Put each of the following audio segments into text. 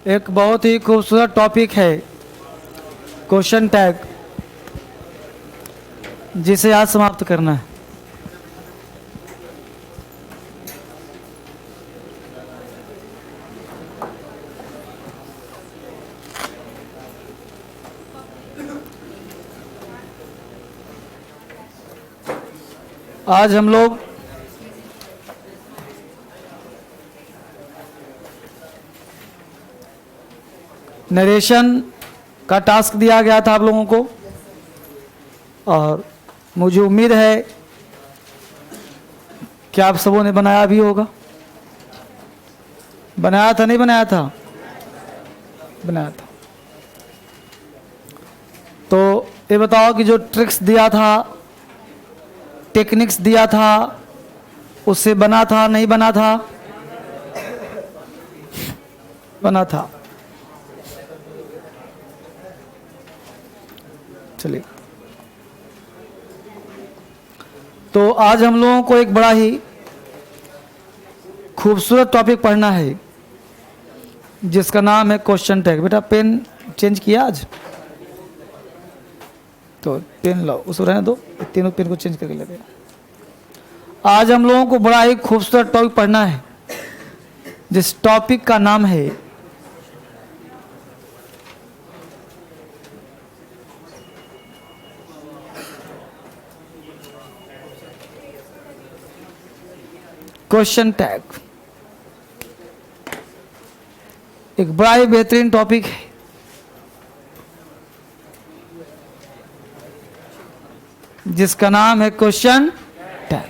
एक बहुत ही खूबसूरत टॉपिक है क्वेश्चन टैग, जिसे आज समाप्त करना है। आज हम लोग नरेशन का टास्क दिया गया था आप लोगों को, और मुझे उम्मीद है कि आप सबों ने बनाया भी होगा। बनाया था नहीं बनाया था? बनाया था। तो ये बताओ कि जो ट्रिक्स दिया था, टेक्निक्स दिया था, उससे बना था नहीं बना था? बना था। चलिए, तो आज हम लोगों को एक बड़ा ही खूबसूरत टॉपिक पढ़ना है जिसका नाम है क्वेश्चन टैग। बेटा पेन चेंज किया आज? तो पेन लाओ, उसको रहने दो, तीनों पेन को चेंज करके ले गया। आज हम लोगों को बड़ा ही खूबसूरत टॉपिक पढ़ना है जिस टॉपिक का नाम है क्वेश्चन टैग। एक बड़ा ही बेहतरीन टॉपिक है जिसका नाम है क्वेश्चन टैग।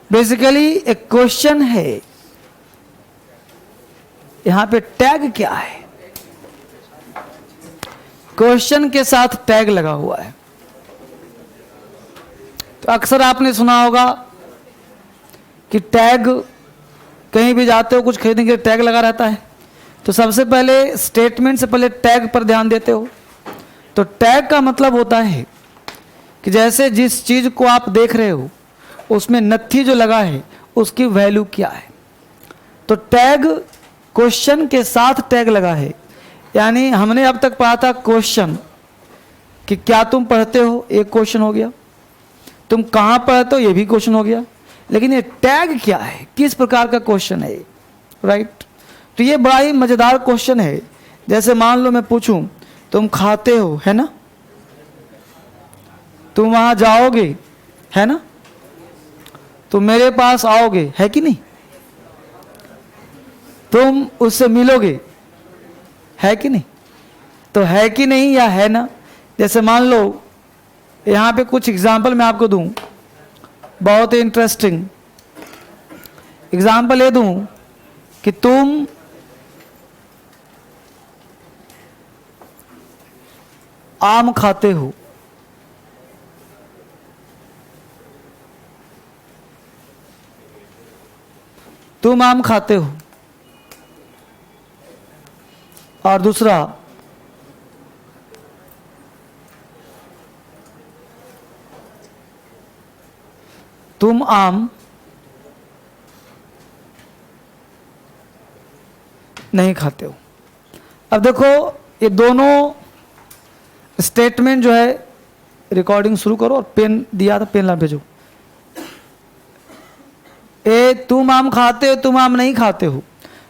बेसिकली एक क्वेश्चन है, यहां पे टैग क्या है? क्वेश्चन के साथ टैग लगा हुआ है। तो अक्सर आपने सुना होगा कि टैग, कहीं भी जाते हो कुछ खरीदने के लिए टैग लगा रहता है, तो सबसे पहले स्टेटमेंट से पहले टैग पर ध्यान देते हो। तो टैग का मतलब होता है कि जैसे जिस चीज को आप देख रहे हो उसमें नथी जो लगा है उसकी वैल्यू क्या है। तो टैग, क्वेश्चन के साथ टैग लगा है। यानी हमने अब तक पढ़ा था क्वेश्चन कि क्या तुम पढ़ते हो, एक क्वेश्चन हो गया। तुम कहाँ पढ़ते हो, ये भी क्वेश्चन हो गया। लेकिन ये टैग क्या है, किस प्रकार का क्वेश्चन है, राइट? तो ये बड़ा ही मजेदार क्वेश्चन है। जैसे मान लो मैं पूछूं तुम खाते हो, है ना? तुम वहां जाओगे, है ना? तुम मेरे पास आओगे, है कि नहीं? तुम उससे मिलोगे, है कि नहीं? तो है कि नहीं या है ना? जैसे मान लो यहां पे कुछ एग्जाम्पल मैं आपको दूं, बहुत ही इंटरेस्टिंग एग्जाम्पल ये दूं कि तुम आम खाते हो, तुम आम खाते हो। और दूसरा, तुम आम नहीं खाते हो। अब देखो ये दोनों स्टेटमेंट जो है, रिकॉर्डिंग शुरू करो और पेन दिया था, पेन ला भेजो। तुम आम खाते हो, तुम आम नहीं खाते हो।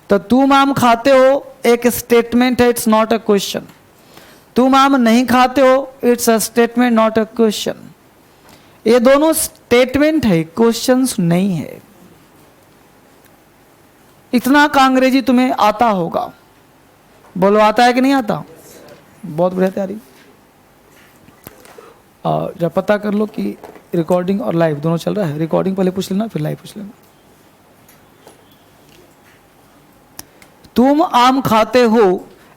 तो तुम आम खाते हो एक स्टेटमेंट है, इट्स नॉट अ क्वेश्चन। तुम आम नहीं खाते हो, it's a statement not a question. ये दोनों स्टेटमेंट है, क्वेश्चंस नहीं है। इतना का अंग्रेजी तुम्हें आता होगा, बोलो आता है कि नहीं आता? बहुत बढ़िया तैयारी। और जब पता कर लो कि रिकॉर्डिंग और लाइव दोनों चल रहा है। रिकॉर्डिंग पहले पूछ लेना, फिर लाइव पूछ लेना। तुम आम खाते हो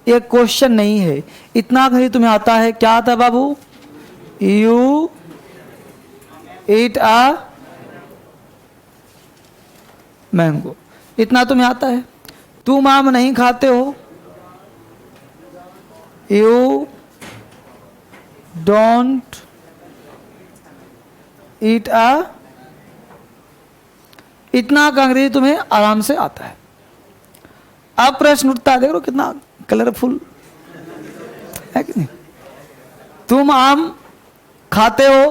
ये क्वेश्चन नहीं है। इतना ही तुम्हें आता है। क्या आता है बाबू? यू ईट अ मैंगो, इतना तुम्हें आता है। तुम आम नहीं खाते हो, यू डोंट ईट अ, इतना का अंग्रेजी तुम्हें आराम से आता है। अब प्रश्न उठता है, देखो कितना कलरफुल है कि नहीं। तुम आम खाते हो,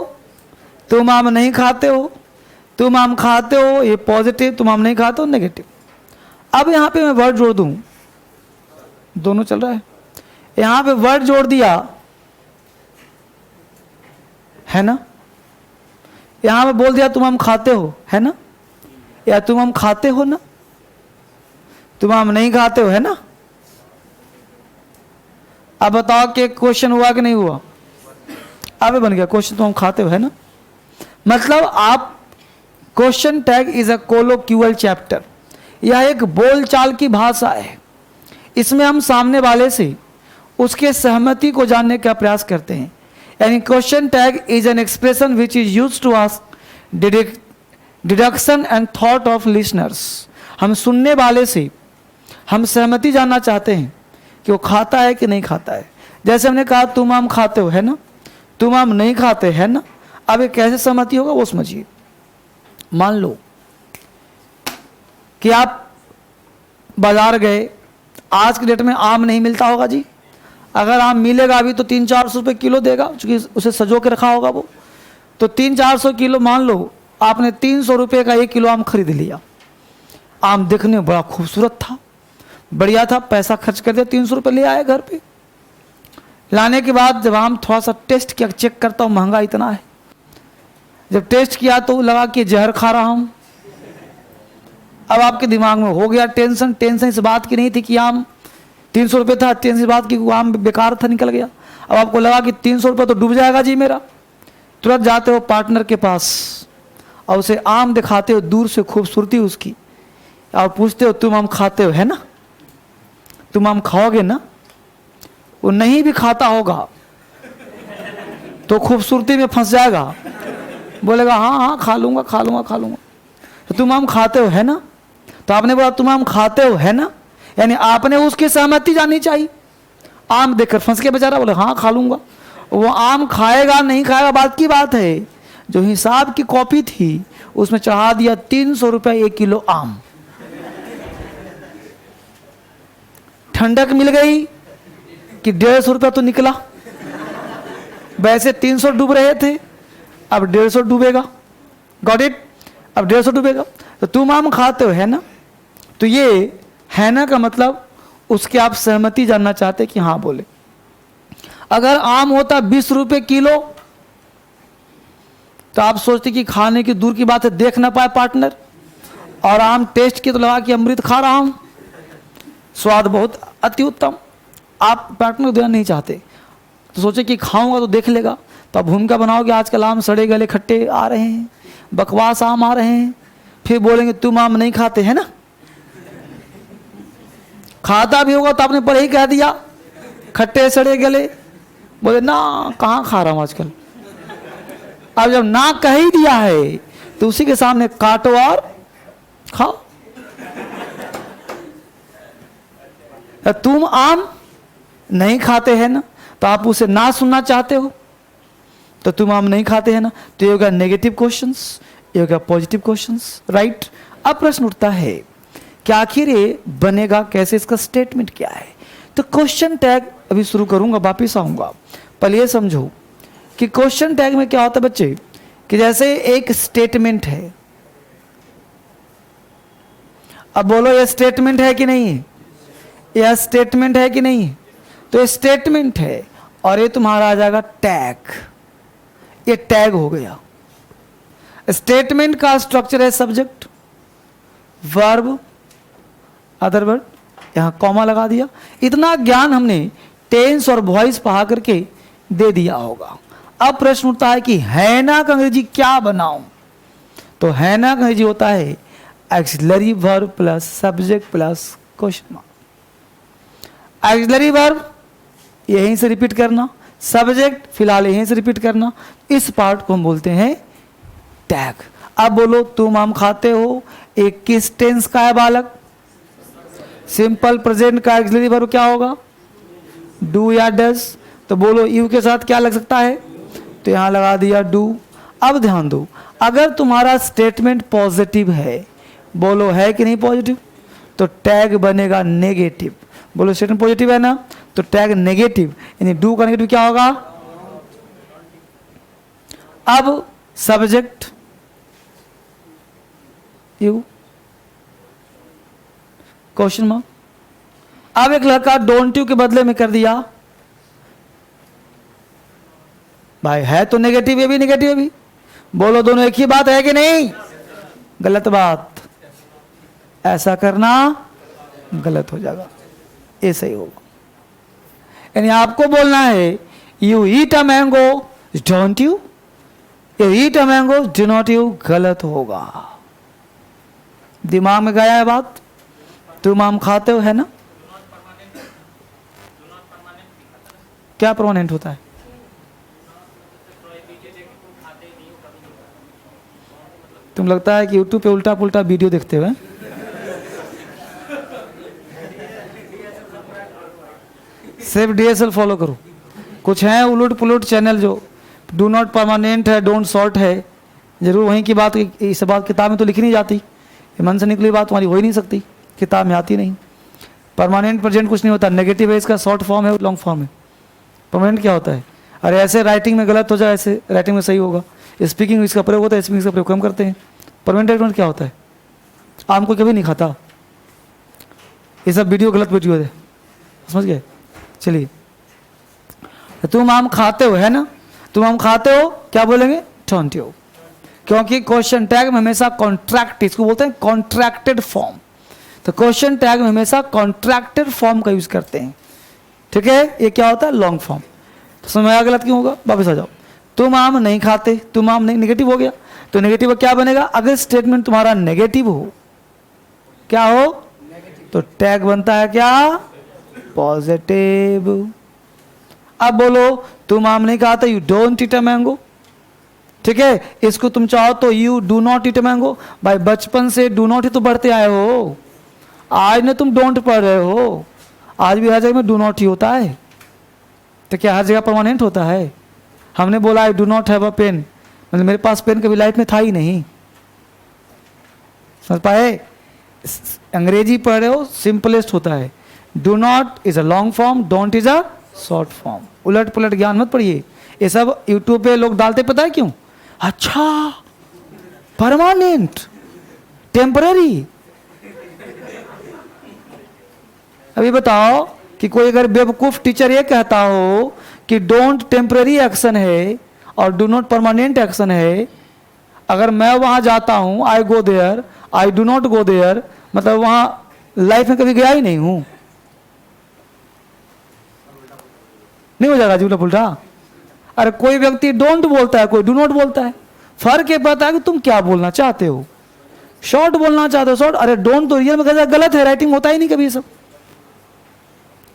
तुम आम नहीं खाते हो, तुम आम खाते हो ये पॉजिटिव, तुम आम नहीं खाते हो नेगेटिव। अब यहां पे मैं वर्ड जोड़ दूं, दोनों चल रहा है, यहां पे वर्ड जोड़ दिया है ना, यहां पे बोल दिया तुम आम खाते हो, है ना, या तुम आम खाते हो ना, तुम आम नहीं खाते हो, है ना। अब बताओ कि क्वेश्चन हुआ कि नहीं हुआ, अब बन गया क्वेश्चन, तुम आम खाते हो, है ना। मतलब आप question tag is a colloquial chapter, यह एक बोलचाल की भाषा है। इसमें हम सामने वाले से उसके सहमति को जानने का प्रयास करते हैं। यानी question tag is an expression which is used to ask deduction and thought of listeners. हम सुनने वाले से हम सहमति जानना चाहते हैं कि वो खाता है कि नहीं खाता है। जैसे हमने कहा तुम आम खाते हो, है ना, तुम आम नहीं खाते, है ना। अब ये कैसे सहमति होगा वो समझिए। मान लो कि आप बाजार गए, आज की डेट में आम नहीं मिलता होगा जी, अगर आम मिलेगा अभी तो 300-400 रुपये किलो देगा, क्योंकि उसे सजो के रखा होगा वो, तो 300-400 किलो, मान लो आपने 300 रुपये का 1 किलो आम खरीद लिया। आम दिखने में बड़ा खूबसूरत था, बढ़िया था, पैसा खर्च कर दिया, 300 रुपये ले आए घर पे। लाने के बाद जब आम थोड़ा सा टेस्ट किया, चेक करता हूँ महंगा इतना है, जब टेस्ट किया तो लगा कि जहर खा रहा हूँ। अब आपके दिमाग में हो गया टेंशन, टेंशन इस बात की नहीं थी कि आम 300 रुपये था, टेंशन इस बात की आम बेकार था, निकल गया। अब आपको लगा कि 300 रुपये तो डूब जाएगा जी मेरा। तुरंत जाते हो पार्टनर के पास और उसे आम दिखाते हो, दूर से खूबसूरती उसकी, और पूछते हो तुम आम खाते हो, है ना, तुम आम खाओगे ना। वो नहीं भी खाता होगा तो खूबसूरती में फंस जाएगा, बोलेगा हाँ हाँ खा लूंगा खा लूंगा खा लूंगा। तो तुम आम खाते हो, है ना, तो आपने बोला तुम आम खाते हो, है ना, यानी आपने उसकी सहमति जाननी चाहिए। आम देखकर फंस के बेचारा बोले हाँ खा लूंगा। वो आम खाएगा नहीं खाएगा बात की बात है। जो हिसाब की कॉपी थी उसमें चढ़ा दिया 300 रुपये 1 किलो आम। ठंडक मिल गई कि 150 रुपया तो निकला। वैसे 300 डूब रहे थे, अब 150 डूबेगा। गॉट इट, अब 150 डूबेगा। तो तुम आम खाते हो, है ना, तो ये है ना का मतलब उसके आप सहमति जानना चाहते कि हाँ बोले। अगर आम होता 20 रुपये किलो तो आप सोचते कि खाने की दूर की बात है, देख ना पाए पार्टनर, और आम टेस्ट की तो लगा कि अमृत खा रहा हूं, स्वाद बहुत अति उत्तम। आप पार्टनर को देना नहीं चाहते तो सोचे कि खाऊंगा तो देख लेगा, तो आप भूमिका बनाओगे आजकल आम सड़े गले खट्टे आ रहे हैं, बकवास आम आ रहे हैं, फिर बोलेंगे तुम आम नहीं खाते, है ना। खाता भी होगा तो आपने पहले ही कह दिया खट्टे सड़े गले, बोले ना कहाँ खा रहा हूं आजकल। अब जब ना कह ही दिया है तो उसी के सामने काटो और खाओ। तुम आम नहीं खाते हैं ना, तो आप उसे ना सुनना चाहते हो, तो तुम आम नहीं खाते हैं ना, तो ये होगा नेगेटिव क्वेश्चंस, ये होगा पॉजिटिव क्वेश्चंस, राइट। अब प्रश्न उठता है कि आखिर ये बनेगा कैसे, इसका स्टेटमेंट क्या है। तो क्वेश्चन टैग अभी शुरू करूंगा, वापिस आऊंगा। पहले ये समझो कि क्वेश्चन टैग में क्या होता है बच्चे, कि जैसे एक स्टेटमेंट है। अब बोलो ये स्टेटमेंट है कि नहीं है, यह स्टेटमेंट है कि नहीं है, तो ये स्टेटमेंट है और ये तुम्हारा आ जाएगा टैग। ये टैग हो गया। स्टेटमेंट का स्ट्रक्चर है सब्जेक्ट, वर्ब, अदर वर्ड, यहां कॉमा लगा दिया। इतना ज्ञान हमने टेंस और वॉइस पढ़ा करके दे दिया होगा। अब प्रश्न उठता है कि है ना का अंग्रेजी क्या बनाऊं, तो है ना का अंग्रेजी होता है axillary verb plus subject plus question mark. Axillary verb यहीं से रिपीट करना, सब्जेक्ट फिलहाल यहीं से रिपीट करना, इस पार्ट को हम बोलते हैं टैग। अब बोलो तुम आम खाते हो, एक किस टेंस का है बालक, सिंपल प्रेजेंट का एक्सिलरी वर्ब क्या होगा, डू या डज। तो बोलो यू के साथ क्या लग सकता है, तो यहां लगा दिया डू। अब ध्यान दो, अगर तुम्हारा स्टेटमेंट पॉजिटिव है, बोलो है कि नहीं पॉजिटिव, तो टैग बनेगा नेगेटिव। बोलो स्टेटमेंट पॉजिटिव है ना, तो टैग नेगेटिव, यानी डू का नेगेटिव क्या होगा? अब सब्जेक्ट यू, क्वेश्चन मार्क। अब एक लड़का डोंट यू के बदले में कर दिया, भाई है तो नेगेटिव, ये भी नेगेटिव है भी। बोलो दोनों एक ही बात है कि नहीं? गलत बात, ऐसा करना गलत हो जाएगा, ये सही होगा। यानी आपको बोलना है you eat a mango don't you, you eat a mango do not you, गलत होगा। दिमाग में गया है बात? तुम आम खाते हो, है ना? क्या परमानेंट होता है? तुम लगता है कि यूट्यूब पे उल्टा पुल्टा वीडियो देखते हुए। सिर्फ डीएसएल फॉलो करो। कुछ हैं उलट पुलट चैनल जो डू नॉट परमानेंट है, डोंट सॉर्ट है, जरूर वहीं की बात, इस बात किताब में तो लिखी नहीं जाती, मन से निकली बात तुम्हारी हो ही नहीं सकती, किताब में आती नहीं। परमानेंट प्रेजेंट कुछ नहीं होता, नेगेटिव है, इसका शॉर्ट फॉर्म है, लॉन्ग फॉर्म है। परमानेंट क्या होता है? अरे ऐसे राइटिंग में गलत हो जाए, ऐसे राइटिंग में सही होगा। स्पीकिंग इसका प्रयोग होता है, स्पीकिंग का प्रयोग कम करते हैं। परमानेंट क्या होता है? आम को कभी नहीं खाता, ये सब वीडियो गलत वीडियो है, समझ गए? चलिए, तुम आम खाते हो, है ना? तुम आम खाते हो, क्या बोलेंगे? डोंट यू, क्योंकि क्वेश्चन टैग में हमेशा कॉन्ट्रैक्ट, इसको बोलते हैं कॉन्ट्रैक्टेड फॉर्म। तो क्वेश्चन टैग में हमेशा कॉन्ट्रैक्टेड फॉर्म का यूज करते हैं, ठीक है? ये क्या होता है? Long form. तो समझ आया गलत क्यों होगा? वापस आ जाओ। तुम आम नहीं खाते, तुम आम नहीं, नेगेटिव हो गया, तो नेगेटिव क्या बनेगा? अगर स्टेटमेंट तुम्हारा नेगेटिव हो, क्या हो? तो टैग बनता है क्या? पॉजिटिव। अब बोलो तुम आम नहीं खाते, you don't eat a mango, ठीक है? इसको तुम चाहो तो you do not eat a mango. भाई बचपन से डू नॉट ही तो पढ़ते आए हो, आज ने तुम डोंट पढ़ रहे हो, आज भी हर जगह में डू नॉट ही होता है। तो क्या हर जगह परमानेंट होता है? हमने बोला I do not have a pen, मतलब मेरे पास पेन कभी लाइफ में था ही नहीं, समझ पाए? अंग्रेजी पढ़ रहे हो, सिंपलेस्ट होता है। Do not is a long form, don't is a short form. उलट पुलट ज्ञान मत पढ़िए, ये सब यूट्यूब पे लोग डालते, पता है क्यों? अच्छा, परमानेंट, टेम्पररी। अभी बताओ कि कोई अगर बेवकूफ टीचर ये कहता हो कि डोंट टेम्पररी एक्शन है और डू नॉट परमानेंट एक्शन है, अगर मैं वहां जाता हूं, I go there, I do not go there, मतलब वहां लाइफ में कभी गया ही नहीं हूं, नहीं हो जाएगा जी उल्टा पुल्टा? अरे कोई व्यक्ति डोंट बोलता है, कोई डू नॉट बोलता है, फर्क ये पता है कि तुम क्या बोलना चाहते हो। शॉर्ट बोलना चाहते हो शॉर्ट, अरे डोंट तो रियल में गलत है, राइटिंग होता ही नहीं कभी सब।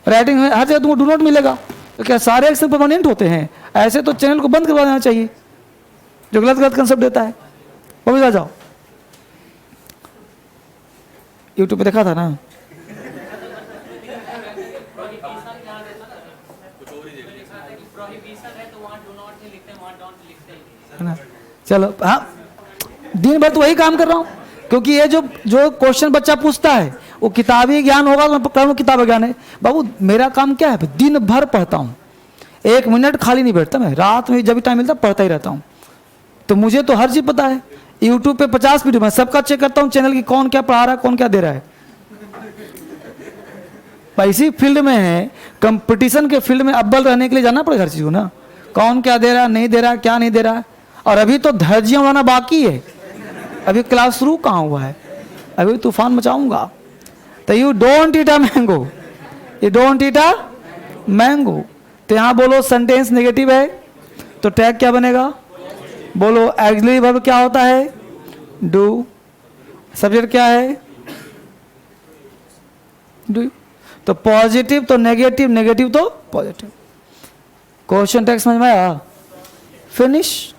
राइटिंग में हर जगह तुमको डू नॉट मिलेगा, तो क्या सारे एक्शन परमानेंट होते हैं? ऐसे तो चैनल को बंद करवा देना चाहिए जो गलत गलत कंसेप्ट देता है। वापस आ जाओ, यूट्यूब पे देखा था ना, है ना? चलो, हाँ, दिन भर तो वही काम कर रहा हूँ, क्योंकि ये जो क्वेश्चन बच्चा पूछता है वो किताबी ज्ञान होगा, मैं कहूँ किताबी ज्ञान है। बाबू मेरा काम क्या है? दिन भर पढ़ता हूँ, 1 मिनट खाली नहीं बैठता मैं, रात में जब भी टाइम मिलता पढ़ता ही रहता हूँ। तो मुझे तो हर चीज़ पता है। यूट्यूब पे 50 वीडियो, मैं सबका चेक करता हूँ चैनल की, कौन क्या पढ़ा रहा है, कौन क्या दे रहा है। भाई इसी फील्ड में है, कंपटीशन के फील्ड में अव्वल रहने के लिए जाना पड़ेगा हर चीज़ को ना, कौन क्या दे रहा है, नहीं दे रहा है, क्या नहीं दे रहा है। और अभी तो धज्जियाँ उड़ाना बाकी है, अभी क्लास शुरू कहाँ हुआ है, अभी तूफान मचाऊंगा। तो you don't eat a mango, you don't eat a mango. तो यहाँ बोलो सेंटेंस नेगेटिव है, तो टैग क्या बनेगा? बोलो ऑक्सिलरी वर्ब क्या होता है? डू। सब्जेक्ट क्या है? डू। तो पॉजिटिव तो नेगेटिव, नेगेटिव तो पॉजिटिव। क्वेश्चन टैग समझ में आया? फिनिश।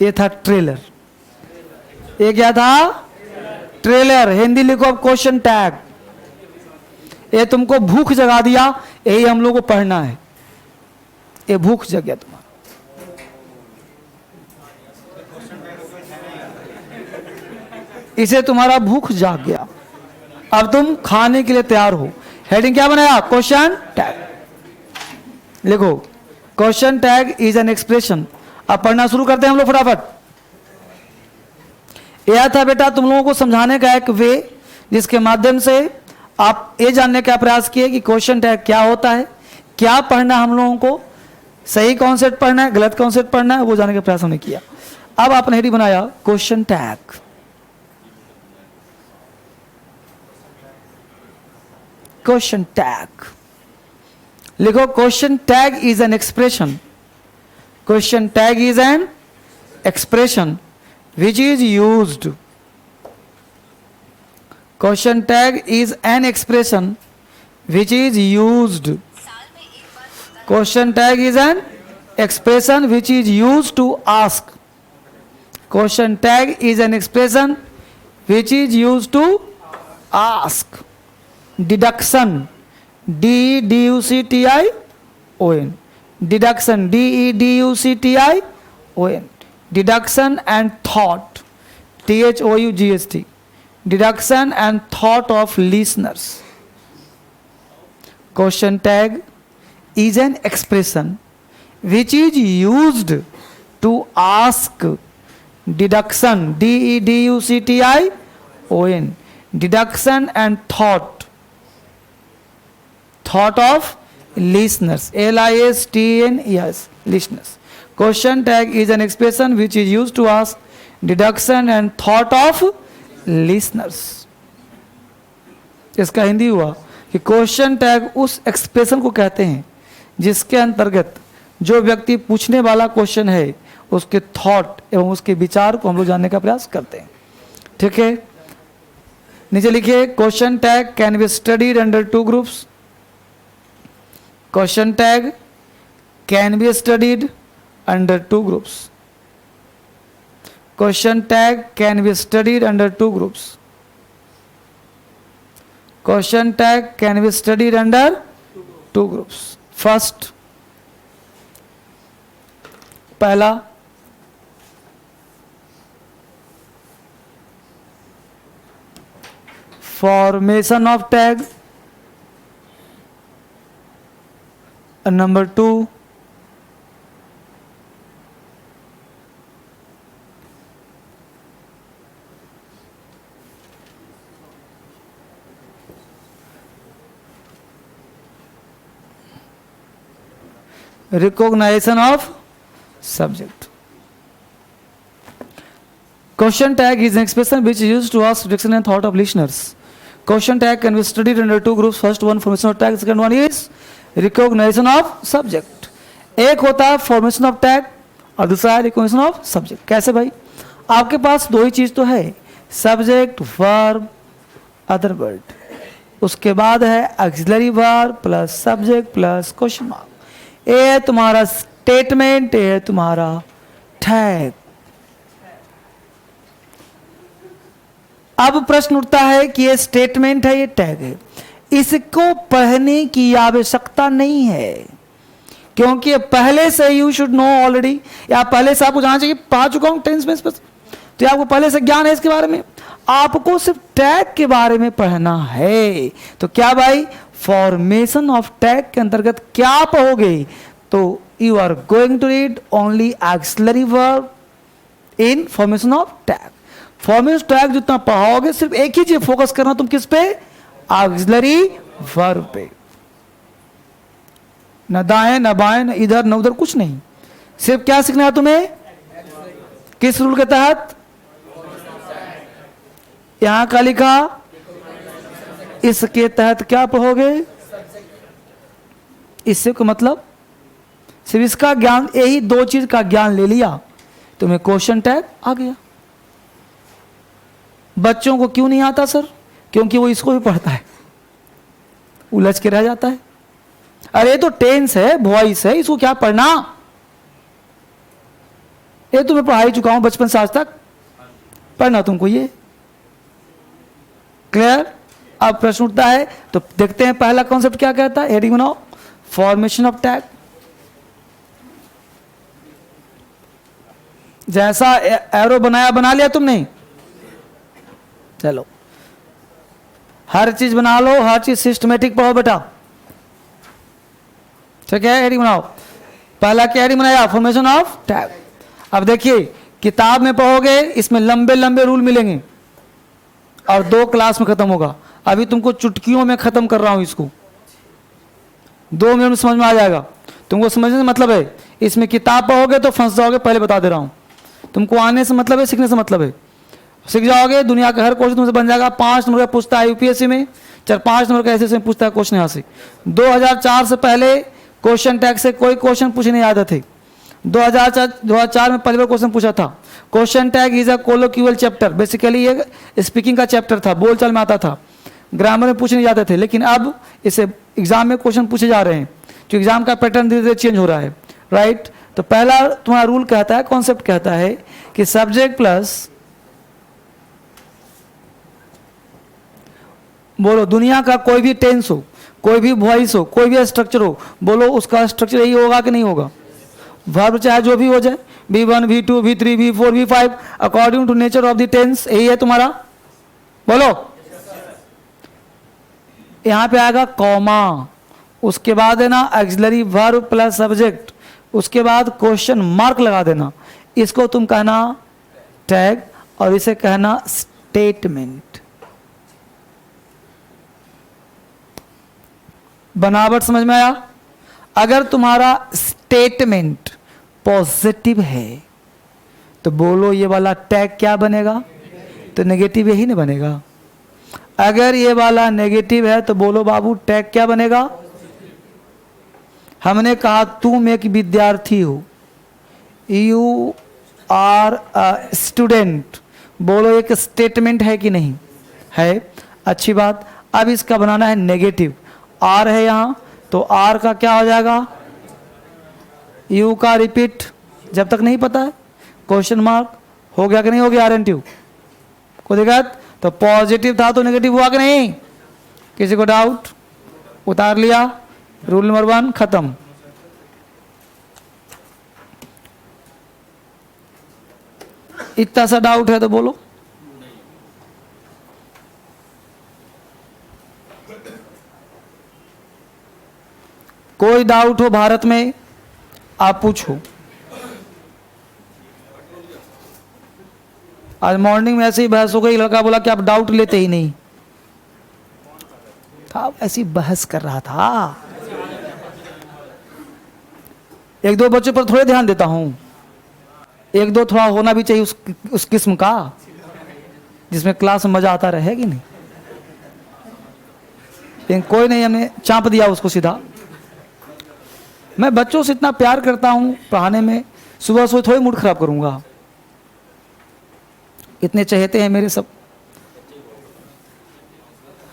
ये था ट्रेलर, ये क्या था? ट्रेलर। हिंदी लिखो अब क्वेश्चन टैग। ये तुमको भूख जगा दिया, यही हम लोग को पढ़ना है, ये भूख जग गया तुम्हारा। इसे तुम्हारा भूख जाग गया, अब तुम खाने के लिए तैयार हो। हेडिंग क्या बनाया? Question tag. लिखो question tag is an expression. अब पढ़ना शुरू करते हैं हम लोग फटाफट। यह था बेटा तुम लोगों को समझाने का एक वे, जिसके माध्यम से आप ये जानने का प्रयास किए कि क्वेश्चन टैग क्या होता है, क्या पढ़ना हम लोगों को, सही कॉन्सेप्ट पढ़ना है, गलत कॉन्सेप्ट पढ़ना है, वो जानने का प्रयास हमने किया। अब आपने हेडिंग बनाया क्वेश्चन टैग। क्वेश्चन टैग लिखो। Question tag is an expression. Question tag is an expression which is used. Question tag is an expression which is used. Question tag is an expression which is used to ask. Question tag is an expression which is used to ask. Deduction, D-E-D-U-C-T-I-O-N. Deduction, D-E-D-U-C-T-I-O-N. Deduction and thought, T-H-O-U-G-H-T. Deduction and thought of listeners. Question tag is an expression which is used to ask. Deduction, D-E-D-U-C-T-I-O-N. Deduction and thought of listeners, L-I-S-T-N-E-S, listeners. Question tag is an expression which is used to ask deduction and thought of listeners. इसका हिंदी हुआ कि question tag उस expression को कहते हैं जिसके अंतर्गत जो व्यक्ति पूछने वाला क्वेश्चन है उसके थॉट एवं उसके विचार को हम लोग जानने का प्रयास करते हैं। ठीक है, नीचे लिखिए question tag can be studied under two groups. Question tag can be studied under two groups. Question tag can be studied under two groups. Question tag can be studied under two groups. First, पहला, formation of tag, and number two, recognition of subject. Question tag is an expression which is used to ask reaction and thought of listeners. Question tag can be studied under two groups. First one formation of tag, second one is recognition of subject. एक होता है formation of tag और दूसरा है recognition of subject. कैसे भाई? आपके पास दो ही चीज तो है, subject, verb, other word. उसके बाद है auxiliary verb plus subject plus question mark. ये है तुम्हारा स्टेटमेंट, ये है तुम्हारा टैग। अब प्रश्न उठता है कि ये स्टेटमेंट है, ये टैग है, इसको पढ़ने की आवश्यकता नहीं है क्योंकि पहले से यू शुड नो ऑलरेडी, या पहले से आपको जानना चाहिए, पढ़ा चुका हूं टेंस में, तो आपको पहले से ज्ञान है इसके बारे में, आपको सिर्फ टैग के बारे में पढ़ना है। तो क्या भाई, फॉर्मेशन ऑफ टैग के अंतर्गत क्या पढ़ोगे? तो you are going to read only auxiliary verb in formation of tag. Formation tag जितना पढ़ाओगे सिर्फ एक ही चीज फोकस करना, तुम किस पे? ऑक्सिलरी वर्ब पे। न दाएं न बाएं न इधर न उधर, कुछ नहीं, सिर्फ क्या सीखना है तुम्हें? किस रूल के तहत? यहां का लिखा, इसके तहत क्या पढ़ोगे? इससे को मतलब सिर्फ इसका ज्ञान, यही दो चीज का ज्ञान ले लिया, तुम्हें क्वेश्चन टैग आ गया। बच्चों को क्यों नहीं आता सर? क्योंकि वो इसको भी पढ़ता है, उलझ के रह जाता है। अरे तो टेंस है, वॉइस है, इसको क्या पढ़ना? ये तो मैं पढ़ा ही चुका हूं बचपन से आज तक, पढ़ना तुमको ये। क्लियर? अब प्रश्न उठता है, तो देखते हैं पहला कॉन्सेप्ट क्या कहता है। हेडिंग बनाओ, फॉर्मेशन ऑफ टैग। जैसा एरो बनाया बना लिया तुमने, चलो हर चीज बना लो, हर चीज सिस्टमेटिक पढ़ो बेटा। ठीक है, हेडिंग बनाओ। पहला क्या हेडिंग बनाया? Formation of tag. अब देखिए किताब में पढ़ोगे इसमें लंबे लंबे रूल मिलेंगे और 2 क्लास में खत्म होगा। अभी तुमको चुटकियों में खत्म कर रहा हूं इसको, 2 मिनट में समझ में आ जाएगा। तुमको समझने से मतलब है, इसमें किताब पढ़ोगे तो फंस जाओगे, पहले बता दे रहा हूं। तुमको आने से मतलब है, सीखने से मतलब है। सीख जाओगे, दुनिया का हर क्वेश्चन तुमसे बन जाएगा। 5 नंबर का पूछता है यूपीएससी में, 4-5 नंबर का ऐसे पूछता है क्वेश्चन। यहाँ से 2004 से पहले क्वेश्चन टैग से कोई क्वेश्चन पूछे नहीं आते थे। 2004 में पहली बार क्वेश्चन पूछा था। Question tag is a colloquial chapter, basically ये स्पीकिंग का चैप्टर था, बोलचाल में आता था, ग्रामर में पूछे नहीं जाते थे। लेकिन अब इसे एग्जाम में क्वेश्चन पूछे जा रहे हैं, जो एग्जाम का पैटर्न धीरे धीरे चेंज हो रहा है, राइट। तो पहला तुम्हारा रूल कहता है, कॉन्सेप्ट कहता है कि सब्जेक्ट प्लस, बोलो दुनिया का कोई भी टेंस हो, कोई भी वॉइस हो, कोई भी स्ट्रक्चर हो, बोलो उसका स्ट्रक्चर यही होगा कि नहीं होगा? वर्ब चाहे जो भी हो जाए, V1, V2, V3, V4, V5, according to nature of the tense, यही है तुम्हारा। बोलो यहां पे आएगा कॉमा, उसके बाद है ना ऑक्सिलरी वर्ब प्लस सब्जेक्ट, उसके बाद क्वेश्चन मार्क लगा देना। इसको तुम कहना टैग और इसे कहना स्टेटमेंट। बनावट समझ में आया? अगर तुम्हारा स्टेटमेंट पॉजिटिव है तो बोलो ये वाला टैग क्या बनेगा? तो नेगेटिव यही ना बनेगा। अगर ये वाला नेगेटिव है तो बोलो बाबू टैग क्या बनेगा? हमने कहा तुम एक विद्यार्थी हो, यू आर अ स्टूडेंट, बोलो एक स्टेटमेंट है कि नहीं है? अच्छी बात। अब इसका बनाना है नेगेटिव, आर है यहां तो आर का क्या हो जाएगा? यू का रिपीट, जब तक नहीं पता है क्वेश्चन मार्क, हो गया कि नहीं हो गया? आर एन ट्यू को दिक्कत? तो पॉजिटिव था तो नेगेटिव हुआ कि नहीं? किसी को डाउट? उतार लिया, रूल नंबर 1 खत्म। इतना सा डाउट है तो बोलो। कोई डाउट हो भारत में आप पूछो। आज मॉर्निंग में ऐसे ही बहस हो गई, लड़का बोला कि आप डाउट लेते ही नहीं था, ऐसी बहस कर रहा था। 1-2 बच्चों पर थोड़े ध्यान देता हूं, 1-2 थोड़ा होना भी चाहिए उस किस्म का जिसमें क्लास में मजा आता रहे कि नहीं। लेकिन कोई नहीं, हमने चाप दिया उसको सीधा। मैं बच्चों से इतना प्यार करता हूं पढ़ाने में, सुबह सुबह थोड़ी मूड खराब करूंगा। इतने चहेते हैं मेरे सब।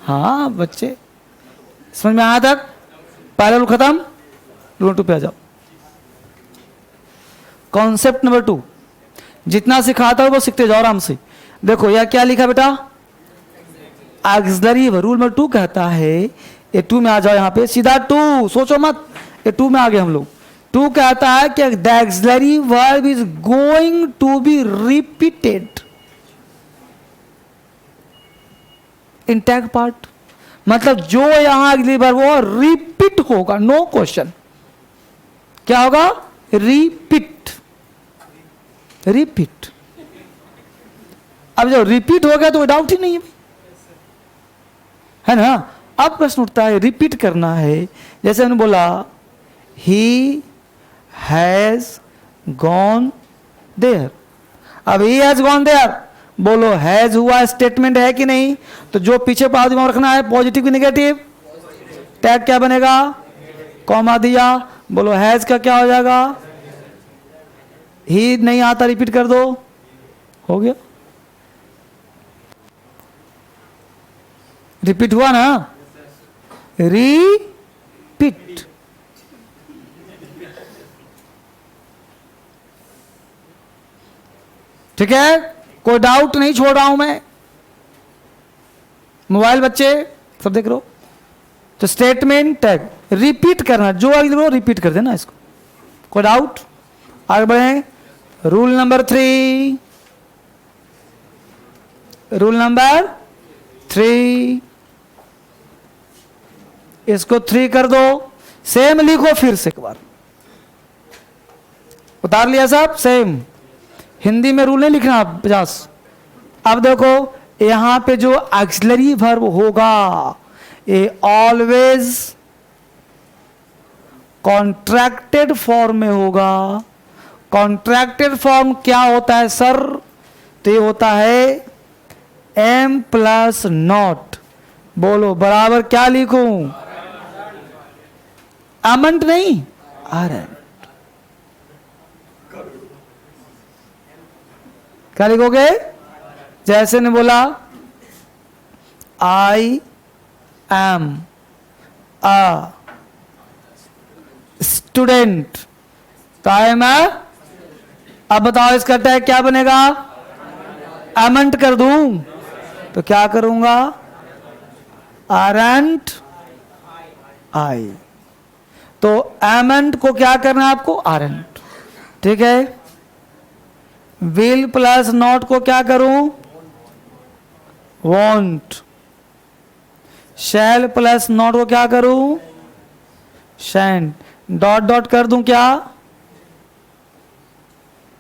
हाँ बच्चे, समझ में आया तक? पहला रूल खत्म, रूल 2 पे आ जाओ। कॉन्सेप्ट नंबर 2, जितना सिखाता हो वो सीखते जाओ आराम से। देखो यह क्या लिखा बेटा? ऑक्सिलरी। रूल नंबर 2 कहता है, ये 2 में आ जाओ, यहां पे सीधा 2, सोचो मत, ये 2 में आ गए हम लोग। 2 कहता है कि the auxiliary verb is going to be repeated in tag part. मतलब जो यहां ऑक्सिलरी वर्ब वो रिपीट होगा, नो क्वेश्चन। क्या होगा? Repeat, repeat. अब जब रिपीट हो गया तो डाउट ही नहीं है ना। अब प्रश्न उठता है, रिपीट करना है। जैसे हमने बोला ही हैज गॉन देयर, अब ही हैज गॉन देयर, बोलो हैज हुआ स्टेटमेंट है कि नहीं? तो जो पीछे पास दिमाग रखना है, पॉजिटिव की नेगेटिव, टैग क्या बनेगा? कॉमा दिया, बोलो हैज का क्या हो जाएगा? ही नहीं आता, रिपीट कर दो, हो गया। रिपीट हुआ ना? रिपीट। ठीक है, कोई डाउट नहीं छोड़ रहा हूं मैं। मोबाइल बच्चे सब देख रहे हो? तो स्टेटमेंट टैग रिपीट करना, जो आगे रिपीट कर देना इसको। कोई डाउट? आगे बढ़े। रूल नंबर 3, रूल नंबर 3, इसको 3 कर दो, सेम लिखो फिर से एक बार। उतार लिया साहब, सेम हिंदी में रूल नहीं लिखना 50। अब देखो यहां पे जो ऑक्सिलरी वर्ब होगा ये ऑलवेज कॉन्ट्रैक्टेड फॉर्म में होगा। कॉन्ट्रैक्टेड फॉर्म क्या होता है सर? तो ये होता है एम प्लस नॉट। बोलो बराबर क्या लिखूं? अमंट नहीं, आरंट। क्या लिखोगे? जैसे ने बोला आई एम अ स्टूडेंट, तो आई एम अ, अब बताओ इसका टैग क्या बनेगा? एमंट कर दूं तो क्या करूंगा? आरंट आई। तो एमंट को क्या करना है आपको? आरंट। ठीक है। विल प्लस नॉट को क्या करूं? वॉन्ट। शैल प्लस नॉट को क्या करूं? शैंट। डॉट डॉट कर दूं क्या?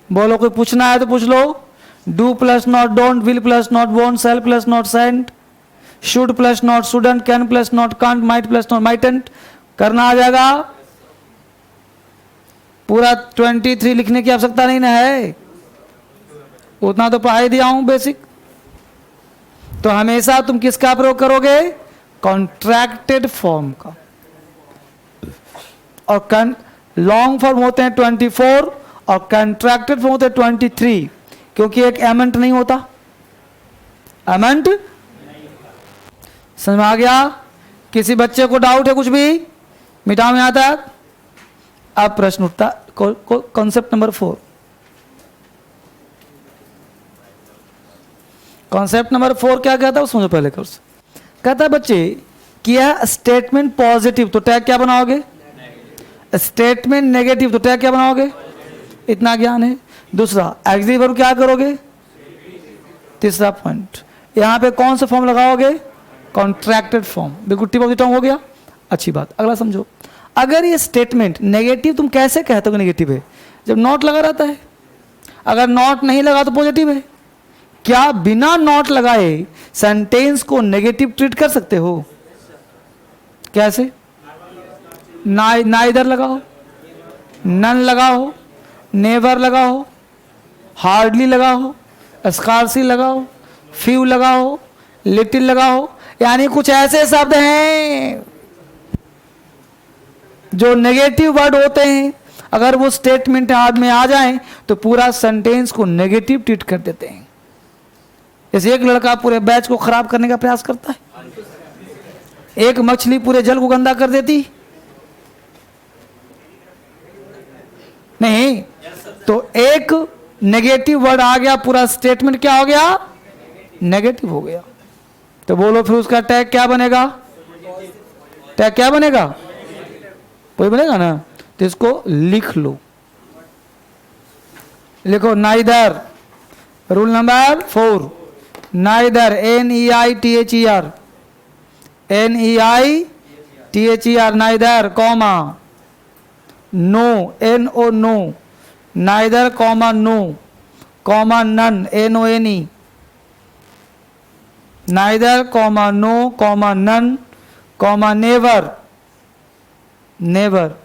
बोलो, कोई पूछना है तो पूछ लो। Do plus not don't, will plus not won't, shall plus not shan't, should plus not shouldn't, can plus not can't, might plus not mightn't. करना आ जाएगा। पूरा 23 लिखने की आवश्यकता नहीं ना है, उतना तो पढ़ाई दिया हूं बेसिक। तो हमेशा तुम किसका प्रयोग करोगे? कॉन्ट्रैक्टेड फॉर्म का। और लॉन्ग फॉर्म होते हैं 24 और कॉन्ट्रैक्टेड फॉर्म होते हैं 23, क्योंकि एक एमेंट नहीं होता। एमेंट समझ में आ गया? किसी बच्चे को डाउट है कुछ भी? मिटा में आता है? अब प्रश्न उठता कॉन्सेप्ट नंबर 4। कॉन्सेप्ट नंबर 4 क्या कहता है समझो पहले कोर्स। कहता है बच्चे कि यह स्टेटमेंट पॉजिटिव तो टैग क्या बनाओगे? स्टेटमेंट नेगेटिव तो टैग क्या बनाओगे? इतना ज्ञान है। दूसरा एग्री वर्ब क्या करोगे? तीसरा पॉइंट यहां पे कौन सा फॉर्म लगाओगे? Contracted form. बिल्कुल टिप ऑफ द टंग हो गया। अच्छी बात। अगला समझो, अगर ये स्टेटमेंट नेगेटिव तुम कैसे कहते हो नेगेटिव है? जब नॉट लगा रहता है। अगर नॉट नहीं लगा तो पॉजिटिव है। क्या बिना नॉट लगाए सेंटेंस को नेगेटिव ट्रीट कर सकते हो? कैसे? ना इधर लगाओ, नन लगाओ, नेवर लगाओ, हार्डली लगाओ, स्कार्सली लगाओ, फ्यू लगाओ, लिटिल लगाओ, यानी कुछ ऐसे शब्द हैं जो नेगेटिव वर्ड होते हैं, अगर वो स्टेटमेंट हाथ में आ जाएं तो पूरा सेंटेंस को नेगेटिव ट्रीट कर देते हैं। जैसे एक लड़का पूरे बैच को खराब करने का प्रयास करता है, एक मछली पूरे जल को गंदा कर देती नहीं। तो एक नेगेटिव वर्ड आ गया, पूरा स्टेटमेंट क्या हो गया? नेगेटिव हो गया। तो बोलो फिर उसका टैग क्या बनेगा? टैग क्या बनेगा? कोई बनेगा ना? तो इसको लिख लो। लिखो neither. Rule number 4, neither, NEITHER, NEITHER, neither comma no, NO no, neither comma no comma none, NONE, neither comma no comma none comma never, never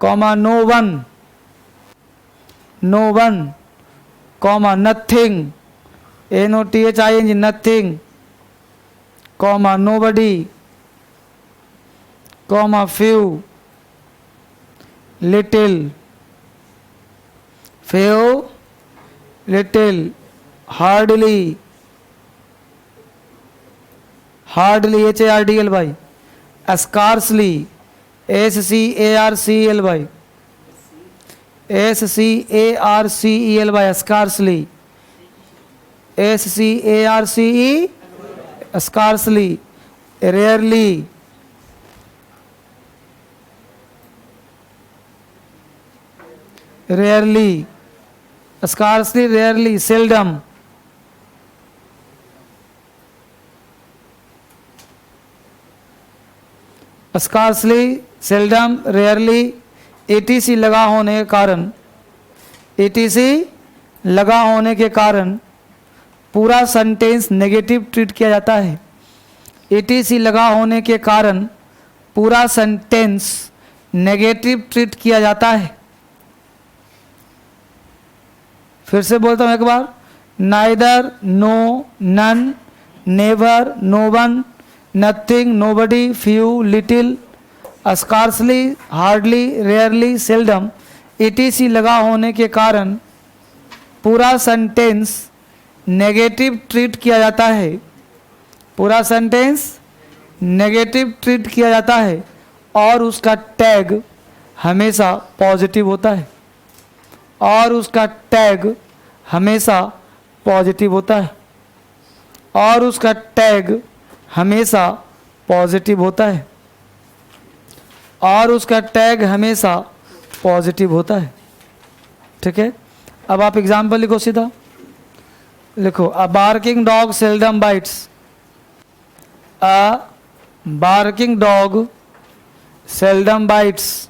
comma no one, no one comma nothing, NOTHING, nothing comma nobody comma few, little, few, little, hardly, hardly HARDLY, scarcely, SCARCELY, SCARCELY, scarcely, SCARCE, scarcely, rarely, rarely, scarcely, rarely, seldom, scarcely, seldom, rarely, etc लगा होने के कारण, ATC लगा होने के कारण पूरा sentence negative treat किया जाता है। एटीसी लगा होने के कारण पूरा सेंटेंस नेगेटिव ट्रीट किया जाता है। फिर से बोलता हूं एक बार, neither, no, none, never, no one, nothing, nobody, few, little, scarcely, hardly, rarely, seldom, etc लगा होने के कारण पूरा सेंटेंस नेगेटिव ट्रीट किया जाता है। पूरा सेंटेंस नेगेटिव ट्रीट किया जाता है और उसका टैग हमेशा पॉजिटिव होता है। और उसका टैग हमेशा पॉजिटिव होता है। और उसका टैग हमेशा पॉजिटिव होता है। और उसका टैग हमेशा पॉजिटिव होता है। ठीक है, अब आप एग्जाम्पल लिखो, सीधा लिखो। A barking dog seldom bites. A barking dog seldom bites.